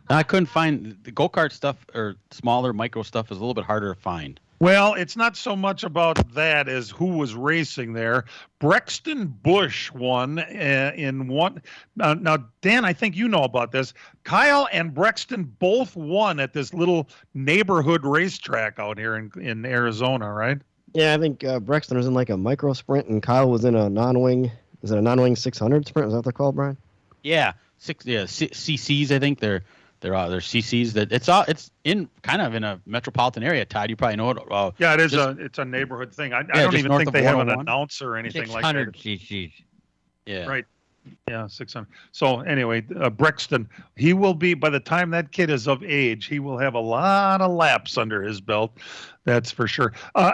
Speaker 6: I couldn't find the go-kart stuff or smaller micro stuff is a little bit harder to find.
Speaker 3: Well, it's not so much about that as who was racing there. Brexton Bush won in one. Now, Dan, I think you know about this. Kyle and Brexton both won at this little neighborhood racetrack out here in Arizona, right?
Speaker 5: Yeah, I think Brexton was in like a micro sprint, and Kyle was in a non-wing. Is it a non-wing 600 sprint? Is that what they're called, Brian?
Speaker 6: Yeah, CCs. I think they're CCs. That it's in kind of in a metropolitan area. Todd, you probably know it.
Speaker 3: Yeah, it is. It's a neighborhood thing. I don't even think they have an announcer or anything like that.
Speaker 4: 600 CCs.
Speaker 6: Yeah.
Speaker 3: Right. Yeah, 600. So anyway, Brexton, he will be, by the time that kid is of age, he will have a lot of laps under his belt. That's for sure.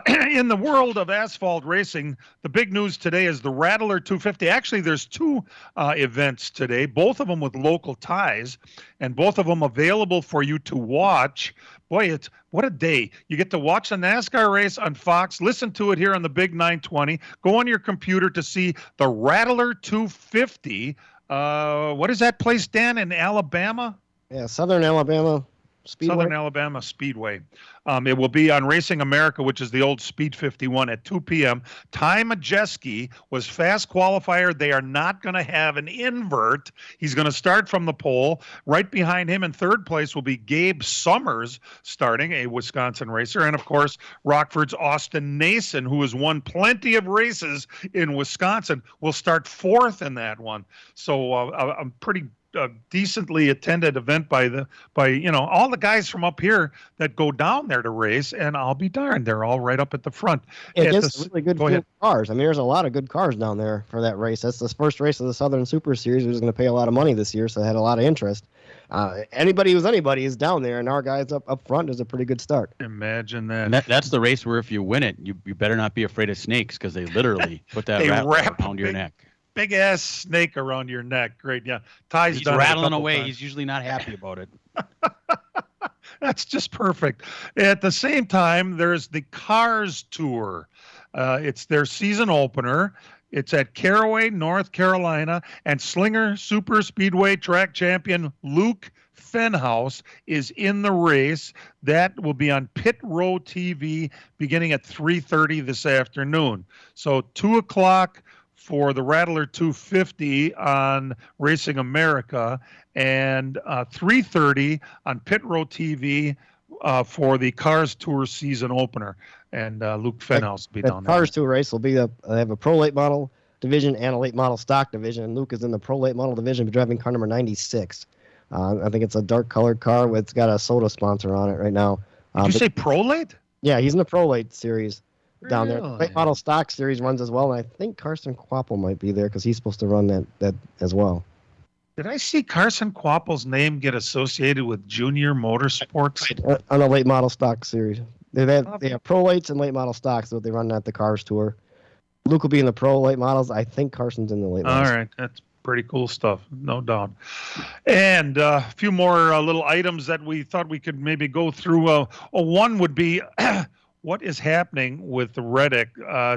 Speaker 3: In the world of asphalt racing, the big news today is the Rattler 250. Actually, there's 2 events today, both of them with local ties, and both of them available for you to watch. Boy, what a day. You get to watch a NASCAR race on Fox, listen to it here on the Big 920, go on your computer to see the Rattler 250. What is that place, Dan, in Alabama?
Speaker 5: Yeah, Southern Alabama Speedway.
Speaker 3: Southern Alabama Speedway. It will be on Racing America, which is the old Speed 51 at 2 p.m. Ty Majeski was fast qualifier. They are not going to have an invert. He's going to start from the pole. Right behind him in third place will be Gabe Summers starting, a Wisconsin racer. And, of course, Rockford's Austin Nason, who has won plenty of races in Wisconsin, will start fourth in that one. So I'm pretty decently attended event by all the guys from up here that go down there to race, and I'll be darned, they're all right up at the front.
Speaker 5: It's really good field of cars. I mean, there's a lot of good cars down there for that race. That's the first race of the Southern Super Series. We're going to pay a lot of money this year, so they had a lot of interest. Anybody who's anybody is down there, and our guys up front is a pretty good start.
Speaker 3: Imagine that.
Speaker 6: And that's the race where if you win it, you better not be afraid of snakes because they literally put that wrap around your neck.
Speaker 3: Big ass snake around your neck. Great. Yeah. Ty's
Speaker 6: He's
Speaker 3: done
Speaker 6: rattling away.
Speaker 3: Times.
Speaker 6: He's usually not happy about it.
Speaker 3: That's just perfect. At the same time, there's the Cars Tour. It's their season opener. It's at Caraway, North Carolina, and Slinger Super Speedway track champion Luke Fenhouse is in the race. That will be on Pit Row TV beginning at 3:30 this afternoon. So 2 o'clock for the Rattler 250 on Racing America, and 3:30 on Pit Row TV for the Cars Tour season opener. And Luke Fenhouse will be down there.
Speaker 5: The Cars Tour race will be they have a pro late model division and a late model stock division, and Luke is in the pro late model division driving car number 96. I think it's a dark colored car. It's got a soda sponsor on it right now.
Speaker 3: Did you say Prolate?
Speaker 5: Yeah, he's in the Prolate series down there.
Speaker 3: Really?
Speaker 5: Late model stock series runs as well, and I think Carson Quapple might be there because he's supposed to run that as well.
Speaker 3: Did I see Carson Quapple's name get associated with Junior Motorsports?
Speaker 5: On a late model stock series. They have Prolates and late model stocks that they run at the Cars Tour. Luke will be in the Pro late models. I think Carson's in the late models.
Speaker 3: All right, that's pretty cool stuff, no doubt. And a few more little items that we thought we could maybe go through. One would be what is happening with Reddick.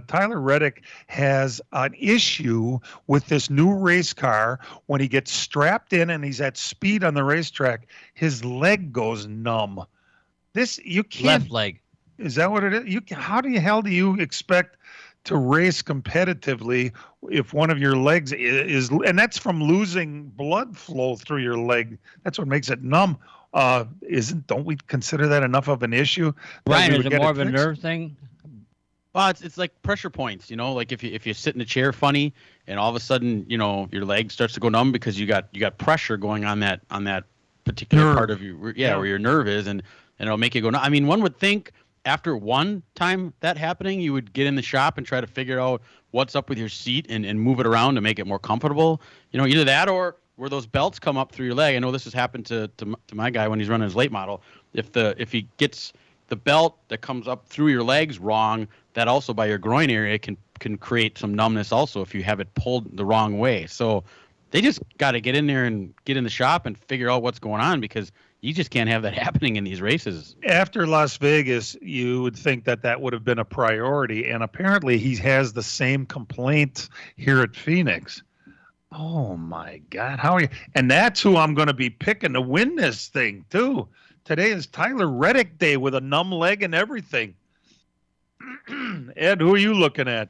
Speaker 3: Tyler Reddick has an issue with this new race car. When he gets strapped in and he's at speed on the racetrack, his leg goes numb. This you can't.
Speaker 4: Left leg.
Speaker 3: Is that what it is? How the hell do you expect to race competitively if one of your legs is, and that's from losing blood flow through your leg? That's what makes it numb. Don't we consider that enough of an issue?
Speaker 4: Brian, is it more of a nerve thing?
Speaker 6: Well, it's like pressure points, like if you sit in a chair funny and all of a sudden, your leg starts to go numb because you got pressure going on that particular nerve. Part of you, where your nerve is, and it'll make you go numb. I mean, one would think after one time that happening, you would get in the shop and try to figure out what's up with your seat and move it around to make it more comfortable. Either that or where those belts come up through your leg. I know this has happened to my guy when he's running his late model. If he gets the belt that comes up through your legs wrong, that also by your groin area can create some numbness also if you have it pulled the wrong way. So they just got to get in there and get in the shop and figure out what's going on, because you just can't have that happening in these races.
Speaker 3: After Las Vegas, you would think that would have been a priority, and apparently he has the same complaint here at Phoenix. Oh my God, how are you? And that's who I'm going to be picking to win this thing too. Today is Tyler Reddick Day with a numb leg and everything. Ed, who are you looking at?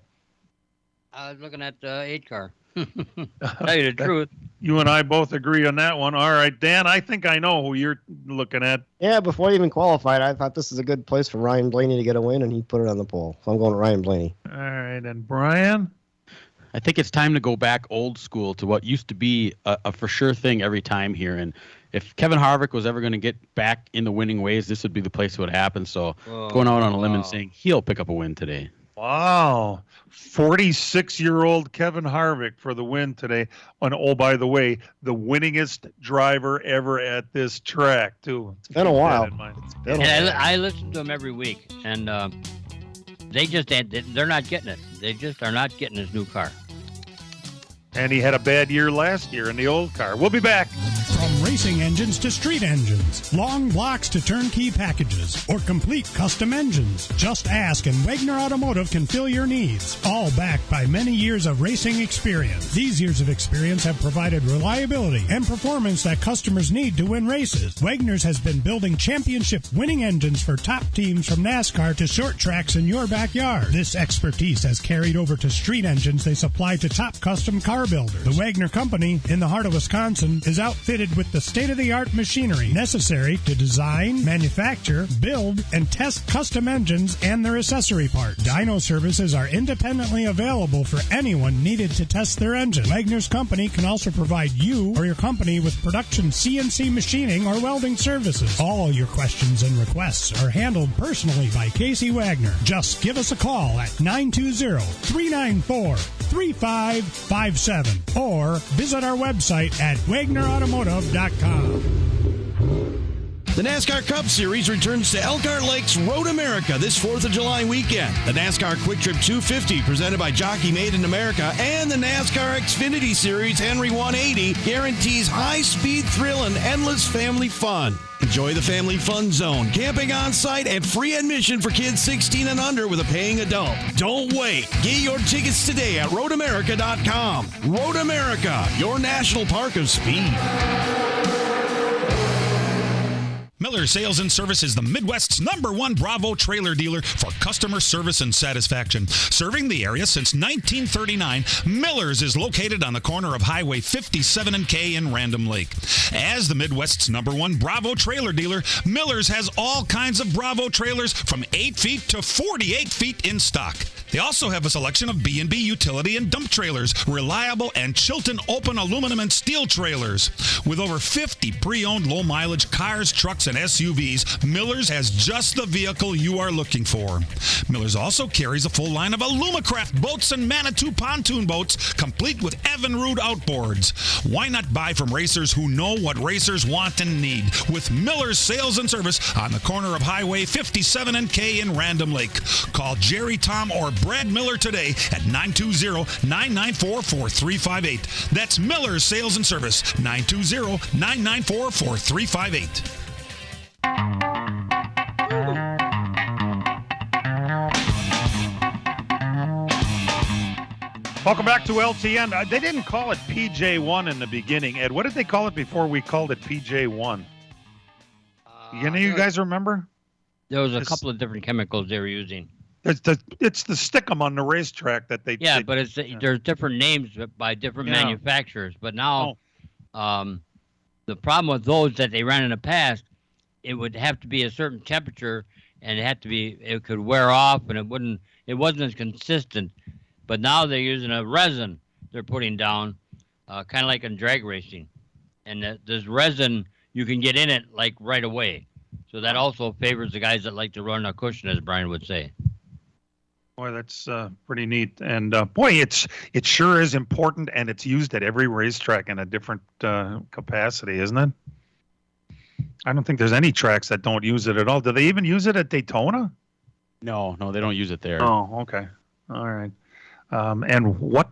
Speaker 4: I was looking at the 8 car. Tell you the truth.
Speaker 3: You and I both agree on that one. All right, Dan, I think I know who you're looking at.
Speaker 5: Yeah, before he even qualified, I thought this is a good place for Ryan Blaney to get a win, and he put it on the pole. So I'm going with Ryan Blaney.
Speaker 3: All right, and Brian?
Speaker 6: I think it's time to go back old school to what used to be a for sure thing every time here. And if Kevin Harvick was ever going to get back in the winning ways, this would be the place it would happen. So going out on a limb and saying he'll pick up a win today.
Speaker 3: Wow. 46-year-old Kevin Harvick for the win today. And oh, by the way, the winningest driver ever at this track, too.
Speaker 5: It's been a while.
Speaker 4: I listen to him every week, and they're not getting it. They just are not getting his new car.
Speaker 3: And he had a bad year last year in the old car. We'll be back.
Speaker 7: From racing engines to street engines, long blocks to turnkey packages, or complete custom engines, just ask and Wagner Automotive can fill your needs. All backed by many years of racing experience. These years of experience have provided reliability and performance that customers need to win races. Wagner's has been building championship winning engines for top teams from NASCAR to short tracks in your backyard. This expertise has carried over to street engines they supply to top custom car builders. The Wagner Company, in the heart of Wisconsin, is outfitted with the state-of-the-art machinery necessary to design, manufacture, build, and test custom engines and their accessory parts. Dyno services are independently available for anyone needed to test their engine. Wagner's Company can also provide you or your company with production CNC machining or welding services. All your questions and requests are handled personally by Casey Wagner. Just give us a call at 920-394-3557 or visit our website at WagnerAutomotive.com.
Speaker 8: The NASCAR Cup Series returns to Elkhart Lakes Road America this 4th of July weekend. The NASCAR Quick Trip 250, presented by Jockey Made in America, and the NASCAR Xfinity Series Henry 180 guarantees high-speed thrill and endless family fun. Enjoy the family fun zone, camping on site, and free admission for kids 16 and under with a paying adult. Don't wait. Get your tickets today at roadamerica.com. Road America, your national park of speed.
Speaker 21: Miller Sales and Service is the Midwest's #1 Bravo trailer dealer for customer service and satisfaction. Serving the area since 1939, Miller's is located on the corner of Highway 57 and K in Random Lake. As the Midwest's #1 Bravo trailer dealer, Miller's has all kinds of Bravo trailers from 8 feet to 48 feet in stock. They also have a selection of B&B utility and dump trailers, reliable and Chilton open aluminum and steel trailers. With over 50 pre-owned low-mileage cars, trucks, and SUVs, Miller's has just the vehicle you are looking for. Miller's also carries a full line of Alumacraft boats and Manitou pontoon boats, complete with Evinrude outboards. Why not buy from racers who know what racers want and need? With Miller's Sales and Service on the corner of Highway 57 and K in Random Lake. Call Jerry, Tom, or Brad Miller today at 920-994-4358. That's Miller's Sales and Service, 920-994-4358.
Speaker 3: Welcome back to LTN. They didn't call it PJ1 in the beginning. Ed, what did they call it before we called it PJ1? Any of you guys remember?
Speaker 4: There was a couple of different chemicals they were using.
Speaker 3: It's the stickum on the racetrack that they.
Speaker 4: Yeah, but there's different names by different manufacturers. But now, the problem with those that they ran in the past, it would have to be a certain temperature, and it could wear off, and it wasn't as consistent. But now they're using a resin they're putting down, kind of like in drag racing, and this resin you can get in it like right away. So that also favors the guys that like to run a cushion, as Brian would say.
Speaker 3: Boy, that's pretty neat. And boy, it sure is important, and it's used at every racetrack in a different capacity, isn't it? I don't think there's any tracks that don't use it at all. Do they even use it at Daytona?
Speaker 6: No, they don't use it there.
Speaker 3: Oh, okay. All right. And what,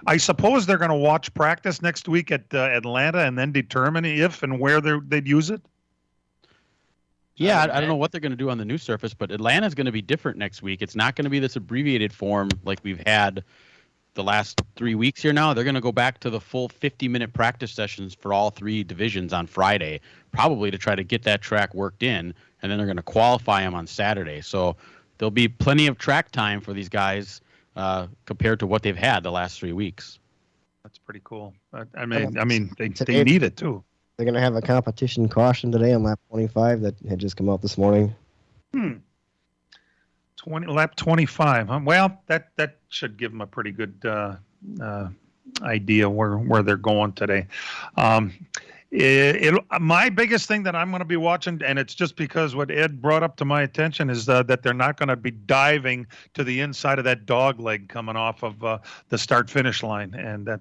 Speaker 3: I suppose they're going to watch practice next week at Atlanta and then determine if and where they'd use it?
Speaker 6: Yeah, I don't know what they're going to do on the new surface, but Atlanta's going to be different next week. It's not going to be this abbreviated form like we've had the last 3 weeks here now. They're going to go back to the full 50-minute practice sessions for all three divisions on Friday, probably to try to get that track worked in, and then they're going to qualify them on Saturday. So there'll be plenty of track time for these guys compared to what they've had the last 3 weeks.
Speaker 3: That's pretty cool. I mean, they need it too.
Speaker 5: They're going to have a competition caution today on lap 25 that had just come out this morning.
Speaker 3: Lap 25. Huh? Well, that should give them a pretty good idea where they're going today. My biggest thing that I'm going to be watching, and it's just because what Ed brought up to my attention, is that they're not going to be diving to the inside of that dog leg coming off of the start-finish line, and that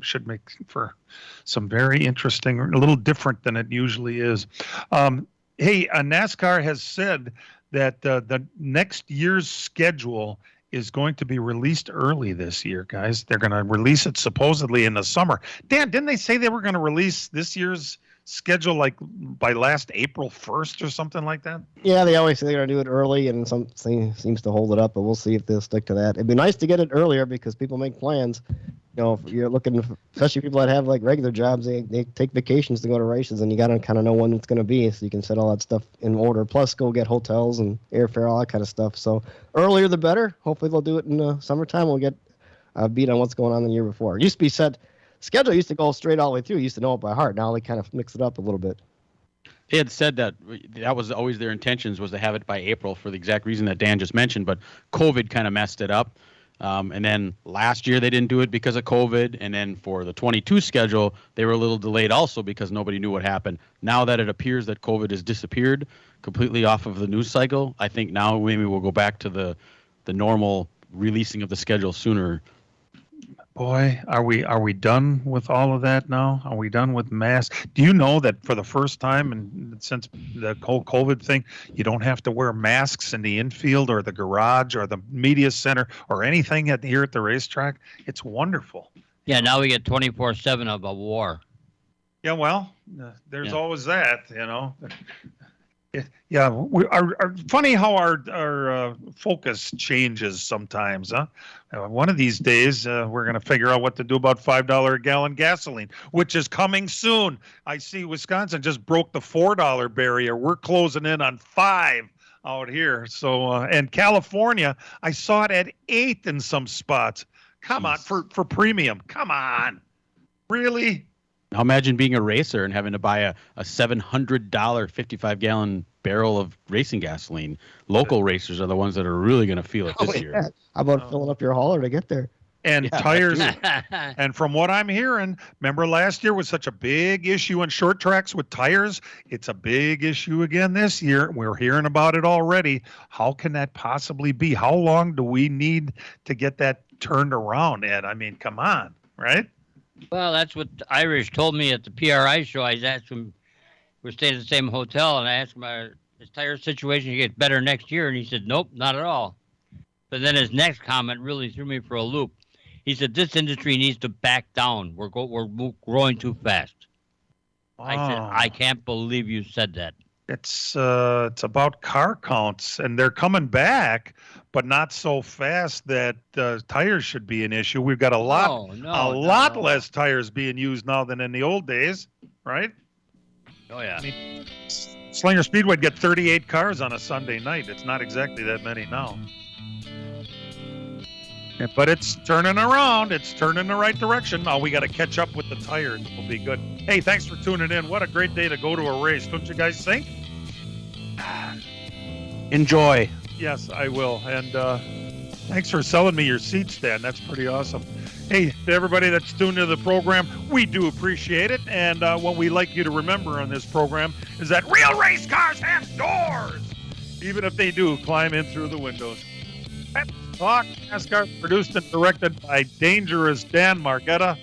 Speaker 3: should make for some very interesting, a little different than it usually is. Hey, NASCAR has said that the next year's schedule is going to be released early this year, guys. They're going to release it supposedly in the summer. Dan, didn't they say they were going to release this year's schedule like by last April 1st or something like that? Yeah,
Speaker 5: they always say they're going to do it early, and something seems to hold it up, but we'll see if they'll stick to that. It'd be nice to get it earlier because people make plans. If you're looking, especially people that have like regular jobs, they take vacations to go to races, and you got to kind of know when it's going to be so you can set all that stuff in order. Plus, go get hotels and airfare, all that kind of stuff. So earlier the better. Hopefully they'll do it in the summertime. We'll get a beat on what's going on the year before. It used to be set. Schedule used to go straight all the way through. You used to know it by heart. Now they kind of mix it up a little bit.
Speaker 6: They had said that was always their intentions, was to have it by April for the exact reason that Dan just mentioned, but COVID kind of messed it up. And then last year they didn't do it because of COVID. And then for the 22 schedule, they were a little delayed also because nobody knew what happened. Now that it appears that COVID has disappeared completely off of the news cycle, I think now maybe we'll go back to the normal releasing of the schedule sooner.
Speaker 3: Boy, are we done with all of that now? Are we done with masks? Do you know that for the first time, and since the whole COVID thing, you don't have to wear masks in the infield or the garage or the media center or anything here at the racetrack? It's wonderful.
Speaker 4: Yeah, now we get 24/7 of a war.
Speaker 3: Yeah, well, there's always that, Yeah, we are funny how our focus changes sometimes, huh? One of these days, we're going to figure out what to do about $5 a gallon gasoline, which is coming soon. I see Wisconsin just broke the $4 barrier. We're closing in on $5 out here. So, and California, I saw it at $8 in some spots. Come on, for premium. Come on. Really?
Speaker 6: Now imagine being a racer and having to buy a $700 55-gallon barrel of racing gasoline. Local racers are the ones that are really going to feel it this year.
Speaker 5: How about filling up your hauler to get there?
Speaker 3: And tires. And from what I'm hearing, remember last year was such a big issue in short tracks with tires. It's a big issue again this year. We're hearing about it already. How can that possibly be? How long do we need to get that turned around, Ed? I mean, come on, right?
Speaker 4: Well, that's what Irish told me at the PRI show. I asked him, we're staying at the same hotel, and I asked him, his tire situation get better next year? And he said, nope, not at all. But then his next comment really threw me for a loop. He said, this industry needs to back down. We're growing too fast. I said, I can't believe you said that.
Speaker 3: It's about car counts, and they're coming back, but not so fast that tires should be an issue. We've got a lot less tires being used now than in the old days, right?
Speaker 4: Oh, yeah.
Speaker 3: I mean, Slinger Speedway'd get 38 cars on a Sunday night. It's not exactly that many now. Yeah, but it's turning around. It's turning in the right direction. Now we got to catch up with the tires. It'll be good. Hey, thanks for tuning in. What a great day to go to a race. Don't you guys think?
Speaker 6: Enjoy.
Speaker 3: Yes, I will. And thanks for selling me your seat stand. That's pretty awesome. Hey, to everybody that's tuned into the program, we do appreciate it. And what we like you to remember on this program is that real race cars have doors, even if they do climb in through the windows. Let's Talk NASCAR, produced and directed by Dangerous Dan Margetta,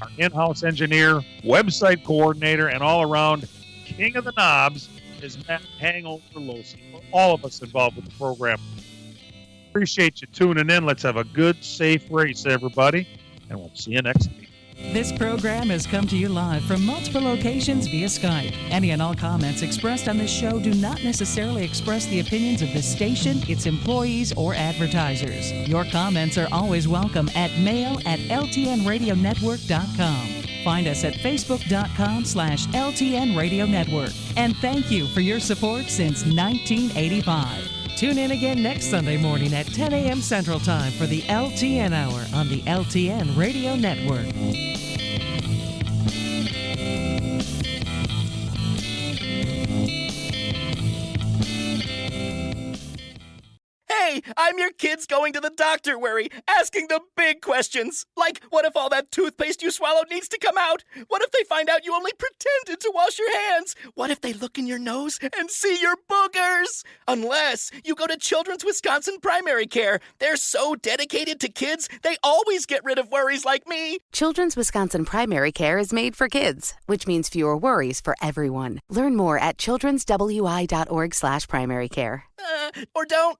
Speaker 3: our in-house engineer, website coordinator, and all-around king of the knobs is Matt Hangover Losi. For all of us involved with the program, appreciate you tuning in. Let's have a good, safe race, everybody, and we'll see you next week.
Speaker 1: This program has come to you live from multiple locations via Skype. Any and all comments expressed on this show do not necessarily express the opinions of this station, its employees, or advertisers. Your comments are always welcome at mail@ltnradionetwork.com. Find us at facebook.com/LTN Radio Network. And thank you for your support since 1985. Tune in again next Sunday morning at 10 a.m. Central Time for the LTN Hour on the LTN Radio Network.
Speaker 22: Hey, I'm your kids going to the doctor worry, asking the big questions. Like, what if all that toothpaste you swallowed needs to come out? What if they find out you only pretended to wash your hands? What if they look in your nose and see your boogers? Unless you go to Children's Wisconsin Primary Care. They're so dedicated to kids, they always get rid of worries like me.
Speaker 23: Children's Wisconsin Primary Care is made for kids, which means fewer worries for everyone. Learn more at childrenswi.org/primarycare.
Speaker 22: Or don't.